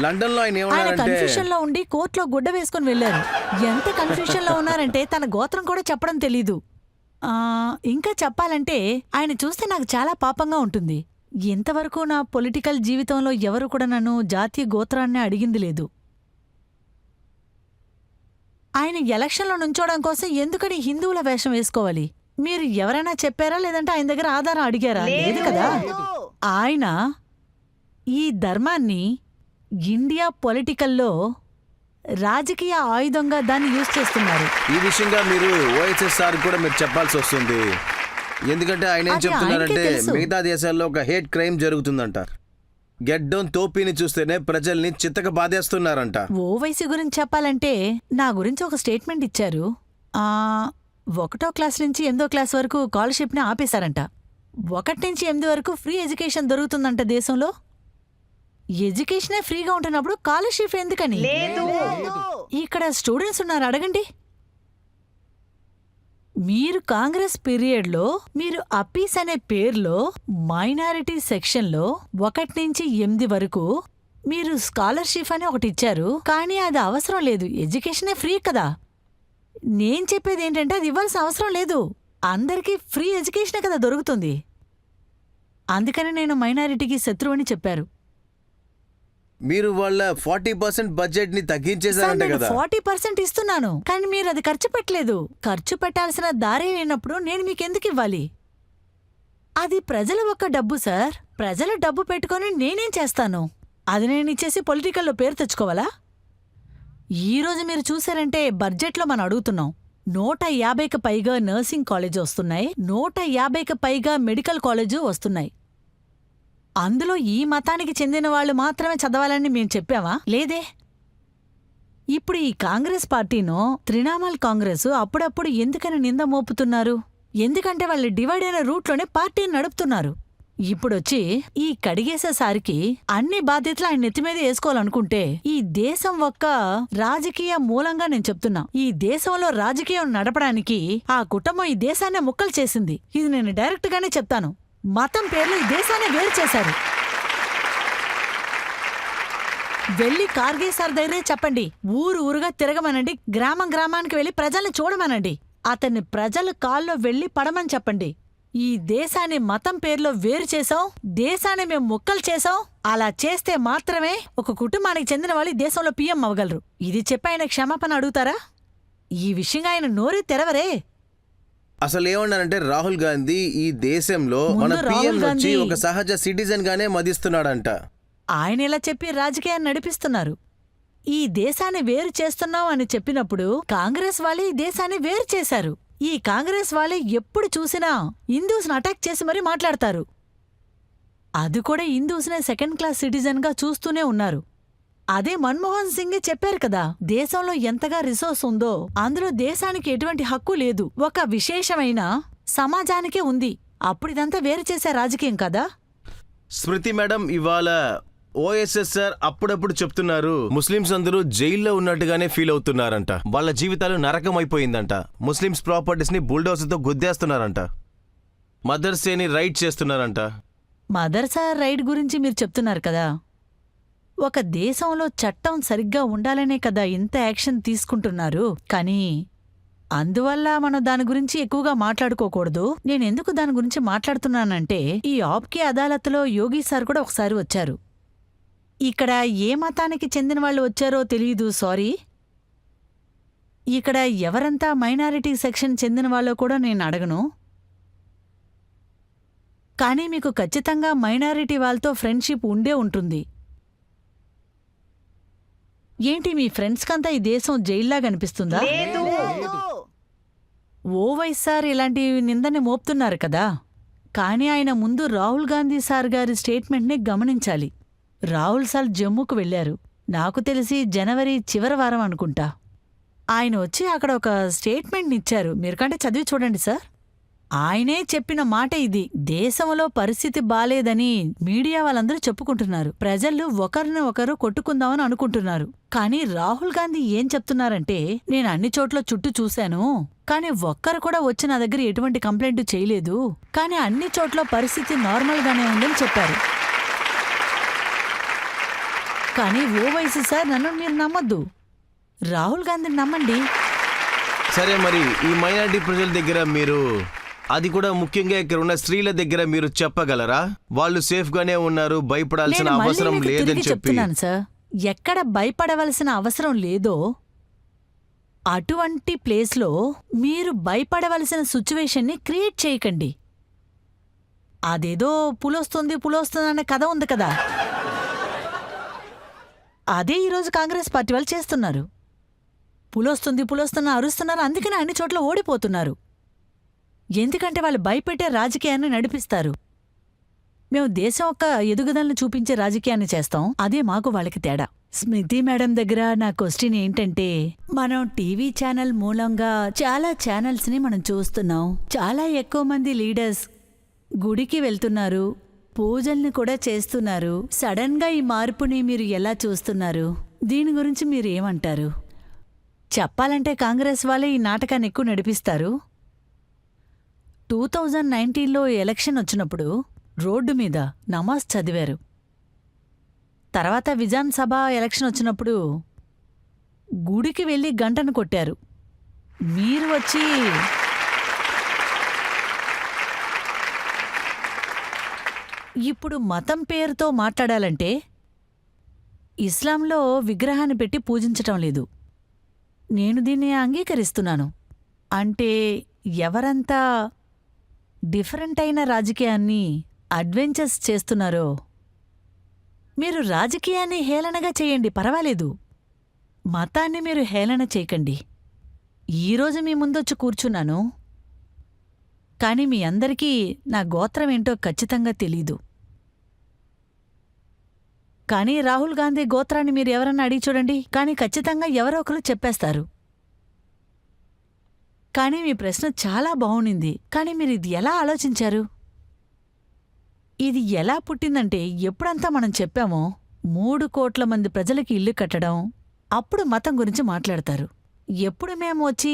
లండన్ లో ఆయన ఆయన ఏమన్నారంటే కన్ఫ్యూషన్ లో ఉండి కోర్టులో గుడ్డ వేసుకుని వెళ్లారు. ఎంత కన్ఫ్యూషన్ లో ఉన్నారంటే తన గోత్రం కూడా చెప్పడం తెలీదు. ఇంకా చెప్పాలంటే ఆయన చూస్తే నాకు చాలా పాపంగా ఉంటుంది. ఇంతవరకు నా పొలిటికల్ జీవితంలో ఎవరు కూడా నన్ను జాతీయ గోత్రాన్ని అడిగింది లేదు. ఆయన ఎలక్షన్లో నుంచోడం కోసం ఎందుకని హిందువుల వేషం వేసుకోవాలి? మీరు ఎవరైనా చెప్పారా, లేదంటే ఆయన దగ్గర ఆధారం అడిగారా? లేదు కదా. ఆయన ఈ ధర్మాన్ని ఇండియా పొలిటికల్లో రాజకీయ ఆయుధంగా దాన్ని యూజ్ చేస్తున్నారు. ఈ విషయంగా మీరు ఓఎస్ఎస్ఆర్ కూడా మీరు చెప్పాల్సి వస్తుంది. ఎందుకంటే ఆయన ఏం అది చెప్తున్నారంటే ఆయనకే తెలుసు. మిగతా దేశాల్లో ఒక హేట్ క్రైమ్ జరుగుతుందంట. గెడ్డోన్ తోపిని చూస్తేనే ప్రజల్ని చిత్తక బాధేస్తున్నారంట. ఓవైసీ గురించి చెప్పాలంటే నా గురించి ఒక స్టేట్మెంట్ ఇచ్చారు. 1వ క్లాస్ నుంచి 8వ క్లాస్ వరకు స్కాలర్షిప్ని ఆపేశారంట. 1 నుంచి 8 వరకు ఫ్రీ ఎడ్యుకేషన్ దొరుకుతుందంట దేశంలో. ఎడ్యుకేషనే ఫ్రీగా ఉంటున్నప్పుడు స్కాలర్షిప్ ఎందుకని? ఇక్కడ స్టూడెంట్స్ ఉన్నారు, అడగండి. మీరు కాంగ్రెస్ పీరియడ్లో మీరు అపీస్ అనే పేర్లో మైనారిటీ సెక్షన్లో 1 నుంచి 8 వరకు మీరు స్కాలర్షిప్ అని ఒకటి ఇచ్చారు. కానీ అది అవసరం లేదు, ఎడ్యుకేషనే ఫ్రీ కదా. నేను చెప్పేది ఏంటంటే అది ఇవ్వాల్సిన అవసరం లేదు. అందరికీ ఫ్రీ ఎడ్యుకేషనే కదా దొరుకుతుంది. అందుకని నేను మైనారిటీకి శత్రువు అని చెప్పారు. మీరు వాళ్ళ 40% బడ్జెట్ ని తగ్గించేశారంట కదా. 40% ఇస్తున్నాను, కానీ మీరు అది ఖర్చు పెట్టలేదు. ఖర్చు పెట్టాల్సిన దారి లేనప్పుడు నేను మీకెందుకు ఇవ్వాలి? అది ప్రజల ఒక్క డబ్బు సార్. ప్రజల డబ్బు పెట్టుకొని నేనేం చేస్తాను? అది నేను ఇచ్చేసి పొలిటికల్లో పేరు తెచ్చుకోవాలా? ఈరోజు మీరు చూసారంటే బడ్జెట్లో మనం అడుగుతున్నాం 150కి పైగా నర్సింగ్ కాలేజ్ వస్తున్నాయి, 150కి పైగా మెడికల్ కాలేజు వస్తున్నాయి. అందులో ఈ మతానికి చెందిన వాళ్ళు మాత్రమే చదవాలని మేము చెప్పామా? లేదే. ఇప్పుడు ఈ కాంగ్రెస్ పార్టీనో త్రిణామూల్ కాంగ్రెస్ అప్పుడప్పుడు ఎందుకని నింద మోపుతున్నారు? ఎందుకంటే వాళ్ళు డివైడ్ అయిన రూట్లోనే పార్టీని నడుపుతున్నారు. ఇప్పుడొచ్చి ఈ కడిగేసేసారికి అన్ని బాధ్యతలు ఆయన నెత్తిమీద వేసుకోవాలనుకుంటే ఈ దేశం ఒక్క రాజకీయ మూలంగా నేను చెప్తున్నా. ఈ దేశంలో రాజకీయం నడపడానికి ఆ కుటుంబం ఈ దేశాన్నే ముక్కలు చేసింది. ఇది నేను డైరెక్ట్ గానే చెప్తాను. మతం పేర్లు ఈ దేశాన్ని వేరు చేశారు. వెళ్ళి కార్గే సార్ దగ్గరే చెప్పండి, ఊరు ఊరుగా తిరగమనండి, గ్రామం గ్రామానికి వెళ్ళి ప్రజల్ని చూడమనండి, అతన్ని ప్రజల కాల్లో వెళ్ళి పడమని చెప్పండి. ఈ దేశాన్ని మతం పేర్లో వేరు చేసాం, దేశాన్ని మేము ముక్కలు చేసాం. అలా చేస్తే మాత్రమే ఒక కుటుంబానికి చెందిన వాళ్ళు ఈ దేశంలో పీఎం అవ్వగలరు. ఇది చెప్పి ఆయన క్షమాపణ అడుగుతారా? ఈ విషయంగా ఆయన నోరే తెరవరే. అసలు ఏమన్నారంటే రాహుల్ గాంధీ ఈ దేశంలో మన ముందు రాహుల్ పిఎం వచ్చి గాంధీ ఒక సహజ సిటిజన్ గానే మదిస్తున్నాడంట. ఆయన ఇలా చెప్పి రాజకీయాన్ని నడిపిస్తున్నారు. ఈ దేశాన్ని వేరు చేస్తున్నాం అని చెప్పినప్పుడు కాంగ్రెస్ వాళ్ళే ఈ దేశాన్ని వేరు చేశారు. ఈ కాంగ్రెస్ వాళ్ళే ఎప్పుడు చూసినా హిందూస్ని అటాక్ చేసి మరీ మాట్లాడతారు. అది కూడా హిందూస్నే 2nd క్లాస్ సిటిజన్ గా చూస్తూనే ఉన్నారు. అదే మన్మోహన్ సింగ్ చెప్పారు కదా, దేశంలో ఎంతగా రిసోర్స్ ఉందో అందులో దేశానికి ఎటువంటి హక్కు లేదు, ఒక విశేషమైన సమాజానికే ఉంది. అప్పుడు ఇదంతా వేరు చేసే రాజకీయం కదా. స్మృతి మేడం, ఇవాళ ఓఎస్ఎస్ఆర్ అప్పుడప్పుడు చెప్తున్నారు ముస్లిమ్స్ అందరూ జైల్లో ఉన్నట్టుగానే ఫీల్ అవుతున్నారంట. వాళ్ళ జీవితాలు నరకం అయిపోయిందంట. ముస్లిమ్స్ ప్రాపర్టీస్ ని బుల్డోజర్తో గుద్దేస్తున్నారంట. మదర్స్ డేని రైడ్ చేస్తున్నారంట. మదర్సా రైడ్ గురించి మీరు చెప్తున్నారు కదా. ఒక దేశంలో చట్టం సరిగ్గా ఉండాలనే కదా ఇంత యాక్షన్ తీసుకుంటున్నారు. కానీ అందువల్ల మనం దాని గురించి ఎక్కువగా మాట్లాడుకోకూడదు. నేనెందుకు దాని గురించి మాట్లాడుతున్నానంటే ఈ ఆప్కి అదాలత్లో యోగి సార్ కూడా ఒకసారి వచ్చారు. ఇక్కడ ఏ మతానికి చెందిన వాళ్ళు వచ్చారో తెలీదు, సారీ. ఇక్కడ ఎవరంతా మైనారిటీ సెక్షన్ చెందిన వాళ్ళో కూడా నేను అడగను. కానీ మీకు ఖచ్చితంగా మైనారిటీ వాళ్ళతో ఫ్రెండ్షిప్ ఉండే ఉంటుంది. ఏంటి మీ ఫ్రెండ్స్కంతా ఈ దేశం జైల్లా కనిపిస్తుందా? ఓవైస్ సార్ ఇలాంటి నిందని మోపుతున్నారు కదా, కానీ ఆయన ముందు రాహుల్ గాంధీ సార్ గారి స్టేట్మెంట్ని గమనించాలి. రాహుల్ సార్ జమ్మూకు వెళ్లారు, నాకు తెలిసి జనవరి చివరి వారం అనుకుంటా. ఆయన వచ్చి అక్కడ ఒక స్టేట్మెంట్ ఇచ్చారు, మీరు కంటే చదివి చూడండి సార్. ఆయనే చెప్పిన మాట ఇది: దేశంలో పరిస్థితి బాలేదని మీడియా వాళ్ళందరూ చెప్పుకుంటున్నారు, ప్రజలు ఒకరిని ఒకరు కొట్టుకుందామని అనుకుంటున్నారు. కానీ రాహుల్ గాంధీ ఏం చెప్తున్నారంటే, నేను అన్ని చోట్ల చుట్టూ చూశాను, కానీ ఒక్కరు కూడా వచ్చి నా దగ్గర ఎటువంటి కంప్లైంట్ చేయలేదు, కానీ అన్ని చోట్ల పరిస్థితి నార్మల్గానే ఉందని చెప్పారు. కానీ ఓవైసీ సార్, నన్ను మీరు నమ్మొద్దు, రాహుల్ గాంధీని నమ్మండి. సరే, మరి ఈ మైనారిటీ ప్రజల దగ్గర మీరు, అది కూడా ముఖ్యంగా ఇక్కడ ఉన్న స్త్రీల దగ్గర మీరు చెప్పగలరా? వాళ్ళు సేఫ్ గానే ఉన్నారు, భయపడాల్సిన నేను మళ్ళీ అవసరం మీకు లేదని తిరిగి చెప్పి. చెప్తున్నాను సార్, ఎక్కడ భయపడవలసిన అవసరం లేదో అటువంటి ప్లేస్లో మీరు భయపడవలసిన సిచ్యువేషన్ని క్రియేట్ చేయకండి. అదేదో పులొస్తుంది అనే కథ ఉంది కదా, అదే ఈరోజు కాంగ్రెస్ పార్టీ వాళ్ళు చేస్తున్నారు. పులొస్తుంది అరుస్తున్నారు, అందుకనే అన్ని చోట్ల ఓడిపోతున్నారు. ఎందుకంటే వాళ్ళు భయపెట్టే రాజకీయాన్ని నడిపిస్తారు. మేము దేశం యొక్క ఎదుగుదలను చూపించే రాజకీయాన్ని చేస్తాం, అదే మాకు వాళ్ళకి తేడా. స్మృతి మేడం దగ్గర నా క్వశ్చన్ ఏంటంటే, మనం టీవీ ఛానల్ మూలంగా చాలా ఛానల్స్ని మనం చూస్తున్నాం, చాలా ఎక్కువ మంది లీడర్స్ గుడికి వెళ్తున్నారు, పూజల్ని కూడా చేస్తున్నారు. సడన్గా ఈ మార్పుని మీరు ఎలా చూస్తున్నారు? దీని గురించి మీరు ఏమంటారు? చెప్పాలంటే కాంగ్రెస్ వాళ్ళే ఈ నాటకాన్ని ఎక్కువ నడిపిస్తారు. 2019లో ఎలక్షన్ వచ్చినప్పుడు రోడ్డు మీద నమాజ్ చదివారు, తర్వాత విధానసభ ఎలక్షన్ వచ్చినప్పుడు గుడికి వెళ్ళి గంటను కొట్టారు. మీరు వచ్చి ఇప్పుడు మతం పేరుతో మాట్లాడాలంటే, ఇస్లాంలో విగ్రహాన్ని పెట్టి పూజించటం లేదు. నేను దీన్ని అంగీకరిస్తున్నాను. అంటే ఎవరంతా డిఫరెంట్ అయిన రాజకీయాన్ని అడ్వెంచర్స్ చేస్తున్నారో, మీరు రాజకీయాన్ని హేళనగా చేయండి, పర్వాలేదు, మతాన్ని మీరు హేళన చేయకండి. ఈరోజు మీ ముందొచ్చి కూర్చున్నాను, కానీ మీ అందరికీ నా గోత్రం ఏంటో ఖచ్చితంగా తెలీదు. కానీ రాహుల్ గాంధీ గోత్రాన్ని మీరు ఎవరన్నా అడిగి చూడండి, కానీ ఖచ్చితంగా ఎవరో ఒకరు చెప్పేస్తారు. కానీ మీ ప్రశ్న చాలా బావునింది, కానీ మీరు ఇది ఎలా ఆలోచించారు? ఇది ఎలా పుట్టిందంటే, ఎప్పుడంతా మనం చెప్పామో 3 కోట్ల మంది ప్రజలకి ఇల్లు కట్టడం, అప్పుడు మతం గురించి మాట్లాడతారు. ఎప్పుడు మేము వచ్చి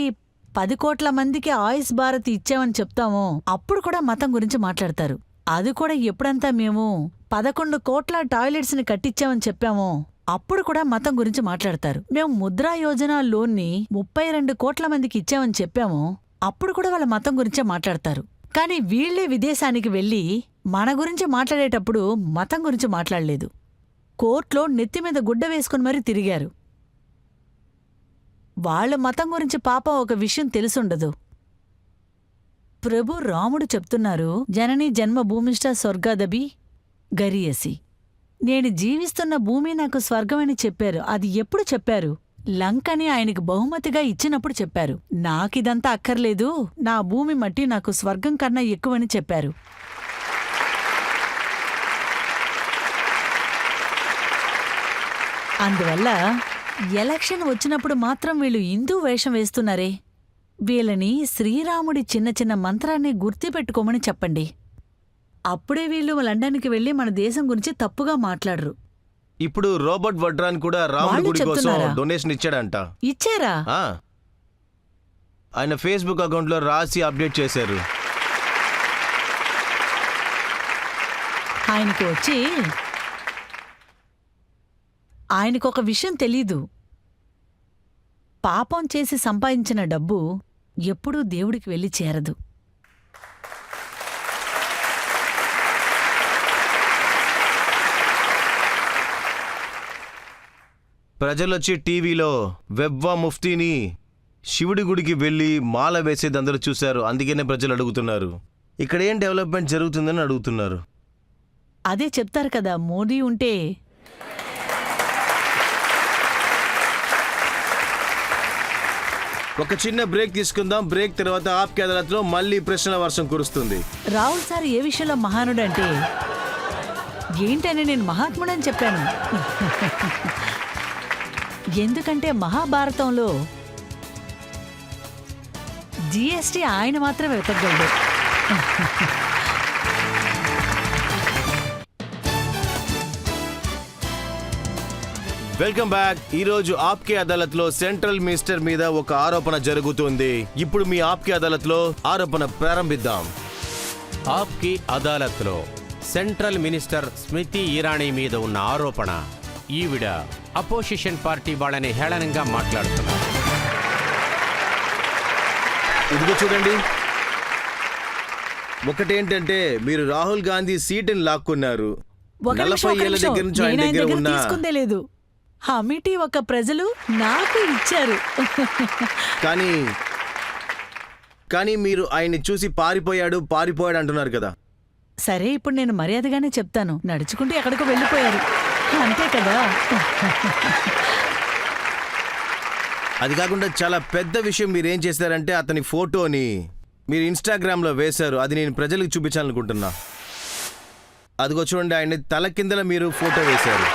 10 కోట్ల మందికి ఆయుష్ భారత్ ఇచ్చామని చెప్తామో అప్పుడు కూడా మతం గురించి మాట్లాడతారు. అది కూడా ఎప్పుడంతా మేము 11 కోట్ల టాయిలెట్స్ని కట్టించామని చెప్పామో అప్పుడు కూడా మతం గురించి మాట్లాడతారు. మేము ముద్రా యోజన లోన్ని 32 కోట్ల మందికి ఇచ్చామని చెప్పామో అప్పుడు కూడా వాళ్ళ మతం గురించే మాట్లాడతారు. కానీ వీళ్లే విదేశానికి వెళ్లి మన గురించి మాట్లాడేటప్పుడు మతం గురించి మాట్లాడలేదు. కోర్టులో నెత్తిమీద గుడ్డ వేసుకుని మరీ తిరిగారు. వాళ్ళ మతం గురించి పాపం ఒక విషయం తెలుసుండదు. ప్రభు రాముడు చెప్తున్నారు, జననీ జన్మభూమిష్ట స్వర్గాదబి గరియసి. నేను జీవిస్తున్న భూమి నాకు స్వర్గమని చెప్పారు. అది ఎప్పుడు చెప్పారు? లంకని ఆయనకు బహుమతిగా ఇచ్చినప్పుడు చెప్పారు. నాకిదంతా అక్కర్లేదు, నా భూమి మట్టి నాకు స్వర్గం కన్నా ఎక్కువని చెప్పారు. అందువల్ల ఎలక్షన్ వచ్చినప్పుడు మాత్రం వీళ్ళు హిందూ వేషం వేస్తున్నారే, వీళ్ళని శ్రీరాముడి చిన్న చిన్న మంత్రాన్ని గుర్తుపెట్టుకోమని చెప్పండి. అప్పుడే వీళ్ళు లండన్కి వెళ్లి మన దేశం గురించి తప్పుగా మాట్లాడరు. ఇప్పుడు రోబర్ట్ వడ్రాన్ కూడా రాముడి వాళ్ళు గుడి కోసం చెప్తున్నారా? డొనేషన్ ఇచ్చాడంట. ఇచ్చారా? ఆ, ఆయన ఫేస్బుక్ అకౌంట్లో రాసి అప్డేట్ చేశారు. ఆయనకొక విషయం తెలీదు. పాపం చేసి సంపాదించిన డబ్బు ఎప్పుడూ దేవుడికి వెళ్ళి చేరదు. ప్రజలొచ్చి టీవీలో వెబ్వా ముఫ్తీని శివుడి గుడికి వెళ్ళి మాల వేసేది అందరూ చూశారు. అందుకనే ప్రజలు అడుగుతున్నారు, ఇక్కడ ఏం డెవలప్మెంట్ జరుగుతుందని అడుగుతున్నారు. అదే చెప్తారు కదా, మోదీ ఉంటే ఒక చిన్న బ్రేక్ తీసుకుందాం. బ్రేక్ తర్వాత ఆప్కే అదాలత్లో మళ్ళీ ప్రశ్నల వర్షం కురుస్తుంది. రాహుల్ సార్ ఏ విషయంలో మహానుడు అంటే ఏంటని నేను మహాత్ముడని చెప్పాను. ఎందుకంటే మహాభారతంలో జిఎస్టీ ఆయన మాత్రమే వెతకగలడు. Welcome back. ఈ రోజు ఆప్కే అదాలత్లో సెంట్రల్ మినిస్టర్ మీద ఒక ఆరోపణ జరుగుతుంది. ఇప్పుడు మీ ఆప్కే అదాలత్లో ఆరోపణ ప్రారంభిద్దాం. ఆప్కి అదాలత్లో సెంట్రల్ మినిస్టర్ స్మృతి ఇరానీ మీద ఉన్న ఆరోపణ, ఈవిడ అపోజిషన్ పార్టీ వాళ్ళని హేళనంగా మాట్లాడుతున్నారు. ఇదిగో చూడండి. ఒకటేంటంటే మీరు రాహుల్ గాంధీ సీటుని లాక్కున్నారు. ఒక నిమిషం, 40 ఏళ్ల దగ్గర నుంచి ఆయన నేను ఆయన దగ్గర దగ్గర ఉన్న తీసుకుందే లేదు. అమిటీ ఒక ప్రజలు నాకు ఇచ్చారు. కానీ మీరు ఆయన్ని చూసి పారిపోయాడు అంటున్నారు కదా. సరే, ఇప్పుడు నేను మర్యాదగానే చెప్తాను. నడుచుకుంటూ ఎక్కడికో వెళ్ళిపోయారు, అంతే కదా. అది కాకుండా చాలా పెద్ద విషయం మీరు ఏం చేశారంటే అతని ఫోటోని మీరు ఇన్స్టాగ్రామ్లో వేశారు. అది నేను ప్రజలకు చూపించాలనుకుంటున్నా. అదిగో చూడండి, ఆయన్ని తల కిందల మీరు ఫోటో వేశారు.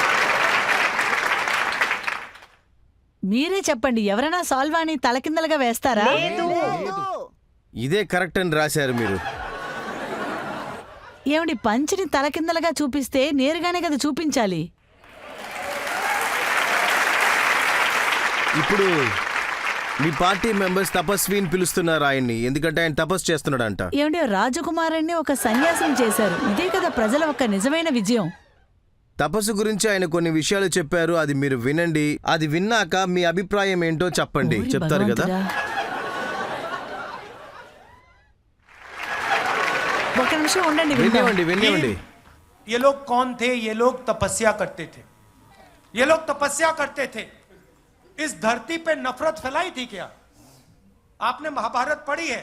మీరే చెప్పండి, ఎవరైనా సాల్వాని తలకిందలుగా వేస్తారా? ఇదే కరెక్ట్ అని రాశారు మీరు. ఏమిటి, పంచిని తలకిందలుగా చూపిస్తే నేరుగానే కదా చూపించాలి. ఇప్పుడు మీ పార్టీ మెంబర్స్ తపస్విని పిలుస్తున్నారు ఆయన్ని, ఎందుకంటే ఆయన తపస్సు చేస్తున్నాడంట. ఏమిటి, రాజకుమారుణ్ణి ఒక సన్యాసం చేశారు. ఇదే కదా ప్రజల ఒక నిజమైన విజయం. తపస్సు గురించి ఆయన కొన్ని విషయాలు చెప్పారు, అది మీరు వినండి. అది విన్నాక మీ అభిప్రాయం ఏంటో చెప్పండి. ఓరి చెప్తారు కదా. భగవంతుడా. ఒక నిమిషం ఉండండి, విందాం. వినేవండి. ये लोग कौन थे? ये लोग तपस्या करते थे. ये लोग तपस्या करते थे. इस धरती पे नफरत फैलाई थी क्या? आपने महाभारत पढ़ी है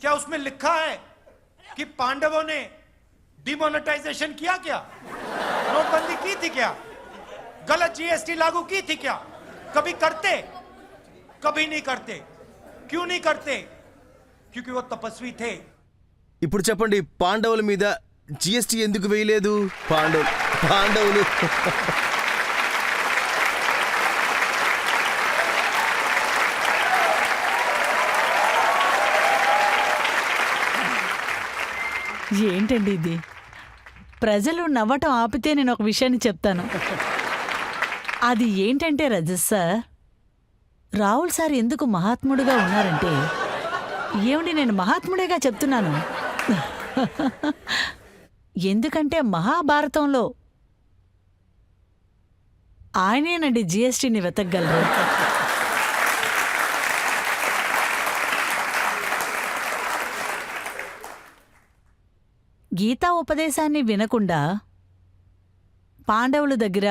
क्या? उसमें लिखा है कि पांडवों ने डिमोनेटाइजेशन किया क्या? नोटबंदी की थी क्या? गलत जीएसटी लागू की थी क्या? कभी करते? कभी नहीं करते. क्यों नहीं करते? क्योंकि वो तपस्वी थे. ఇప్పుడు చెప్పండి, పాండవుల మీద జిఎస్టీ ఎందుకు వేయలేదు? పాండవులు ఏంటండి ఇది? ప్రజలు నవ్వటం ఆపితే నేను ఒక విషయాన్ని చెప్తాను. అది ఏంటంటే రజత్ సార్, రాహుల్ సార్ ఎందుకు మహాత్ముడుగా ఉన్నారంటే, ఏమిటి నేను మహాత్ముడేగా చెప్తున్నాను. ఎందుకంటే మహాభారతంలో ఆయనేనండి జిఎస్టీని వెతకగలరు. గీతా ఉపదేశాన్ని వినకుండా పాండవుల దగ్గర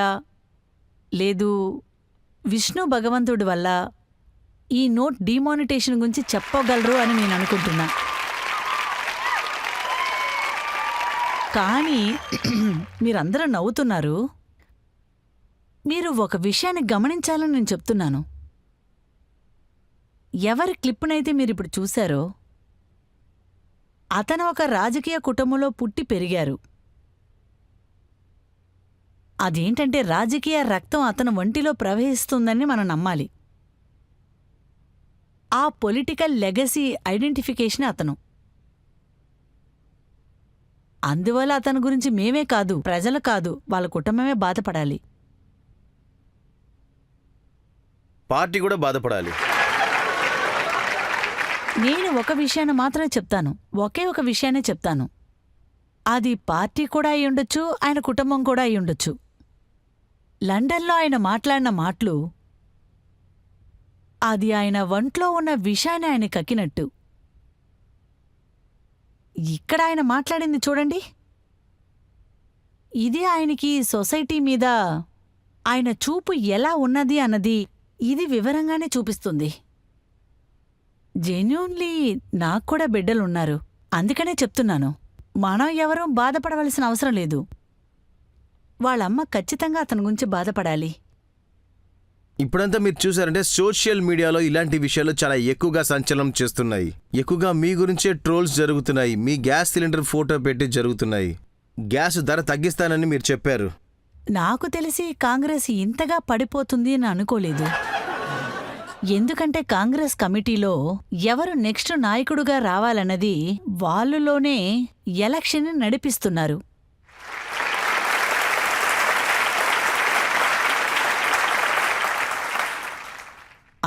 లేదు విష్ణు భగవంతుడి వల్ల ఈ నోట్ డిమానిటేషన్ గురించి చెప్పగలరు అని నేను అనుకుంటున్నా. కానీ మీరందరూ నవ్వుతున్నారు. మీరు ఒక విషయాన్ని గమనించాలని నేను చెప్తున్నాను. ఎవరి క్లిప్పునైతే మీరిప్పుడు చూశారో అతను ఒక రాజకీయ కుటుంబంలో పుట్టి పెరిగారు. అదేంటంటే రాజకీయ రక్తం అతను ఒంటిలో ప్రవహిస్తుందని మనం నమ్మాలి. ఆ పొలిటికల్ లెగసీ ఐడెంటిఫికేషన్ అతను. అందువల్ల అతని గురించి మేమే కాదు, ప్రజలు కాదు, వాళ్ళ కుటుంబమే బాధపడాలి. పార్టీ కూడా బాధపడాలి. నేను ఒక విషయాన్ని మాత్రమే చెప్తాను, ఒకే ఒక విషయాన్ని చెప్తాను. అది పార్టీ కూడా అయి ఉండొచ్చు, ఆయన కుటుంబం కూడా అయి ఉండొచ్చు. లండన్లో ఆయన మాట్లాడిన మాటలు అది ఆయన ఒంట్లో ఉన్న విషాన్ని ఆయన కక్కినట్టు. ఇక్కడ ఆయన మాట్లాడింది చూడండి, ఇది ఆయనకి సొసైటీ మీద ఆయన చూపు ఎలా ఉన్నది అన్నది ఇది వివరంగానే చూపిస్తుంది. జెన్యూన్లీ నాకు కూడా బిడ్డలున్నారు, అందుకనే చెప్తున్నాను. మనం ఎవరూ బాధపడవలసిన అవసరం లేదు. వాళ్ళమ్మ ఖచ్చితంగా అతని గురించి బాధపడాలి. ఇప్పుడంతా మీరు చూసారంటే సోషల్ మీడియాలో ఇలాంటి విషయాలు చాలా ఎక్కువగా సంచలనం చేస్తున్నాయి. ఎక్కువగా మీ గురించే ట్రోల్స్ జరుగుతున్నాయి. మీ గ్యాస్ సిలిండర్ ఫోటో పెట్టి జరుగుతున్నాయి. గ్యాస్ ధర తగ్గిస్తానని మీరు చెప్పారు. నాకు తెలిసి కాంగ్రెస్ ఇంతగా పడిపోతుంది అని అనుకోలేదు. ఎందుకంటే కాంగ్రెస్ కమిటీలో ఎవరు నెక్స్ట్ నాయకుడుగా రావాలన్నది వాళ్ళలోనే ఎలక్షన్ నడిపిస్తున్నారు.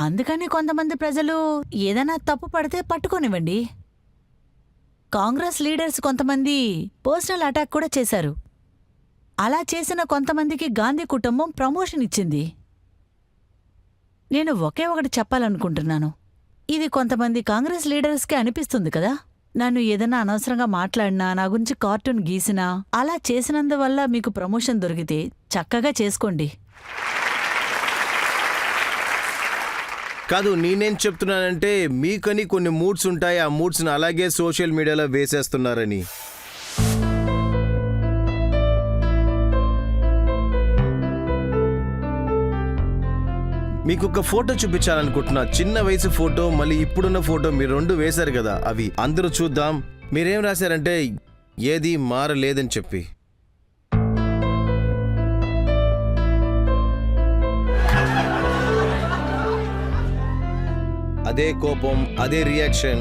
అందుకని కొంతమంది ప్రజలు ఏదైనా తప్పు పడితే పట్టుకోనివ్వండి. కాంగ్రెస్ లీడర్స్ కొంతమంది పర్సనల్ అటాక్ కూడా చేశారు. అలా చేసిన కొంతమందికి గాంధీ కుటుంబం ప్రమోషన్ ఇచ్చింది. నేను ఒకే ఒకటి చెప్పాలనుకుంటున్నాను. ఇది కొంతమంది కాంగ్రెస్ లీడర్స్కి అనిపిస్తుంది కదా, నన్ను ఏదైనా అనవసరంగా మాట్లాడినా, నా గురించి కార్టూన్ గీసినా, అలా చేసినందువల్ల మీకు ప్రమోషన్ దొరికితే చక్కగా చేసుకోండి. కాదు, నేనేం చెప్తున్నానంటే మీకని కొన్ని మూడ్స్ ఉంటాయి. ఆ మూడ్స్ని అలాగే సోషల్ మీడియాలో వేసేస్తున్నారని. మీకు ఒక ఫోటో చూపించాలనుకుంటున్నా. చిన్న వయసు ఫోటో, మళ్ళీ ఇప్పుడున్న ఫోటో, మీరు రెండు వేశారు కదా, అవి అందరూ చూద్దాం. మీరేం రాశారంటే ఏది మారలేదని చెప్పి. అదే కోపం, అదే రియాక్షన్.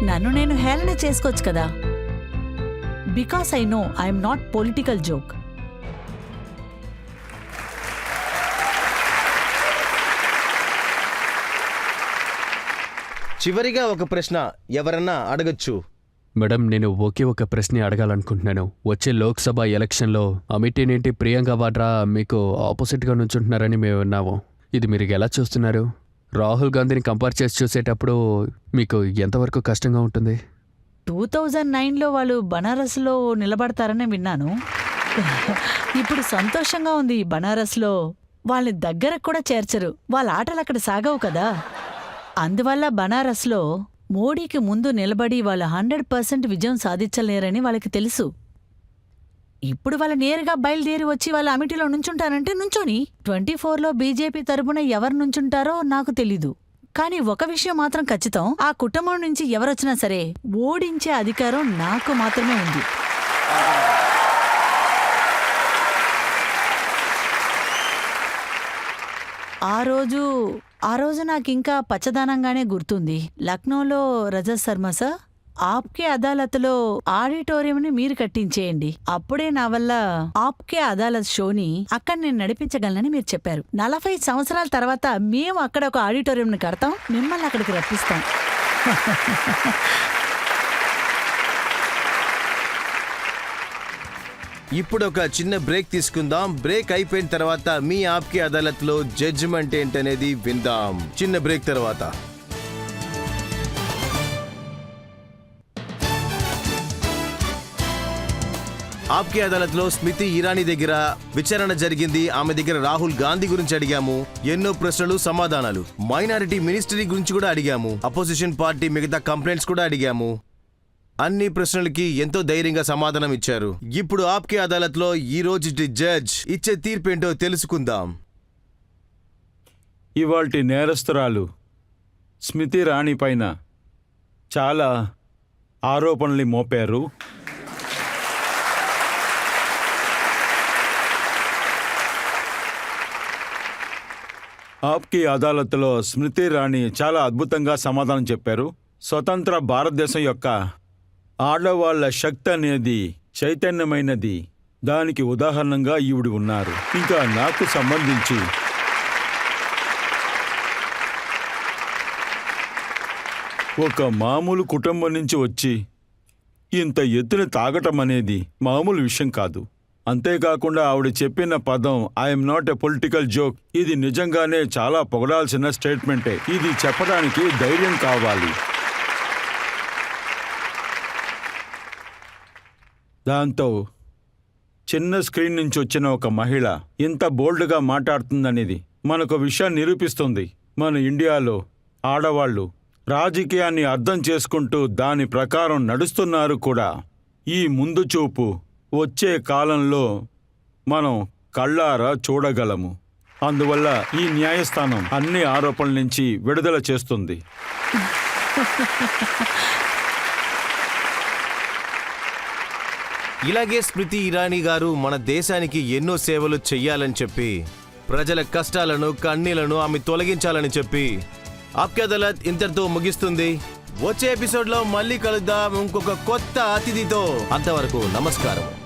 నన్ను నేను హేళన చేసుకోవచ్చు కదా. Because I know I'm not political joke. చివరిగా ఒక ప్రశ్న ఎవరన్నా అడగచ్చు. మేడం, నేను ఒకే ఒక ప్రశ్న అడగాలనుకుంటున్నాను. వచ్చే లోక్సభ ఎలక్షన్లో అమితేనేంటి ప్రియాంక వాడ్రా మీకు ఆపోజిట్గా నుంచుంటున్నారని మేము విన్నాము. ఇది మీరు ఎలా చూస్తున్నారు? రాహుల్ గాంధీని కంపేర్ చేసి చూసేటప్పుడు మీకు ఎంతవరకు కష్టంగా ఉంటుంది? 2009లో వాళ్ళు బనారస్లో నిలబడతారని విన్నాను. ఇప్పుడు సంతోషంగా ఉంది. బనారస్లో వాళ్ళని దగ్గరకు కూడా చేర్చరు. వాళ్ళ ఆటలు అక్కడ సాగవు కదా. అందువల్ల బనారస్లో మోడీకి ముందు నిలబడి వాళ్ళు 100% విజయం సాధించలేరని వాళ్ళకి తెలుసు. ఇప్పుడు వాళ్ళు నేరుగా బయలుదేరి వచ్చి వాళ్ళ అమిటీలో నుంచుంటారంటే నుంచోని. 24లో బీజేపీ తరపున ఎవరు నుంచుంటారో నాకు తెలీదు. కానీ ఒక విషయం మాత్రం ఖచ్చితం, ఆ కుటుంబం నుంచి ఎవరొచ్చినా సరే ఓడించే అధికారం నాకు మాత్రమే ఉంది. ఆ రోజు నాకింకా పచ్చదనంగానే గుర్తుంది. లక్నోలో రజత్ శర్మ సార్, ఆప్కే అదాలత్లో ఆడిటోరియంని మీరు కట్టించేయండి, అప్పుడే నా వల్ల ఆప్కే అదాలత్ షోని అక్కడ నేను నడిపించగలనని మీరు చెప్పారు. 40 సంవత్సరాల తర్వాత మేము అక్కడ ఒక ఆడిటోరియంని కడతాం, మిమ్మల్ని అక్కడికి రప్పిస్తాం. ఇప్పుడు ఒక చిన్న బ్రేక్ తీసుకుందాం. బ్రేక్ అయిపోయిన తర్వాత మీ ఆప్కే అదాలత్లో జడ్జిమెంట్ ఏంటనేది విందాం. చిన్న బ్రేక్ తర్వాత. ఆప్కే అదాలత్లో స్మృతి ఇరానీ దగ్గర విచారణ జరిగింది. ఆమె దగ్గర రాహుల్ గాంధీ గురించి అడిగాము. ఎన్నో ప్రశ్నలు, సమాధానాలు. మైనారిటీ మినిస్ట్రీ గురించి కూడా అడిగాము. అపోజిషన్ పార్టీ మిగతా కంప్లైంట్స్ కూడా అడిగాము. అన్ని ప్రశ్నలకి ఎంతో ధైర్యంగా సమాధానం ఇచ్చారు. ఇప్పుడు ఆప్కే అదాలత్లో ఈ రోజు జడ్జ్ ఇచ్చే తీర్పేంటో తెలుసుకుందాం. ఇవాల్టి నేరస్తురాలు స్మృతి ఇరానీ పైన చాలా ఆరోపణలు మోపారు. ఆప్కి అదాలత్లో స్మృతి ఇరానీ చాలా అద్భుతంగా సమాధానం చెప్పారు. స్వతంత్ర భారతదేశం యొక్క ఆడవాళ్ల శక్తి అనేది చైతన్యమైనది, దానికి ఉదాహరణగా ఈవిడ ఉన్నారు. ఇంకా నాకు సంబంధించి ఒక మామూలు కుటుంబం నుంచి వచ్చి ఇంత ఎత్తున తాగటం అనేది మామూలు విషయం కాదు. అంతేకాకుండా ఆవిడ చెప్పిన పదం I'm not a political joke, ఇది నిజంగానే చాలా పొగడాల్సిన స్టేట్మెంటే. ఇది చెప్పడానికి ధైర్యం కావాలి. దాంతో చిన్న స్క్రీన్ నుంచి వచ్చిన ఒక మహిళ ఇంత బోల్డ్గా మాట్లాడుతుందనేది మనకు విషయాన్ని నిరూపిస్తుంది. మన ఇండియాలో ఆడవాళ్లు రాజకీయాన్ని అర్థం చేసుకుంటూ దాని ప్రకారం నడుస్తున్నారు కూడా. ఈ ముందు చూపు వచ్చే కాలంలో మనం కళ్ళారా చూడగలము. అందువల్ల ఈ న్యాయస్థానం అన్ని ఆరోపణల నుంచి విడుదల చేస్తుంది. ఇలాగే స్మృతి ఇరానీ గారు మన దేశానికి ఎన్నో సేవలు చెయ్యాలని చెప్పి ప్రజల కష్టాలను కన్నీళ్లను ఆమె తొలగించాలని చెప్పి ఆప్కే అదాలత్ ఇంతటితో ముగిస్తుంది. వచ్చే ఎపిసోడ్లో మళ్ళీ కలుద్దాం ఇంకొక కొత్త అతిథితో. అంతవరకు నమస్కారం.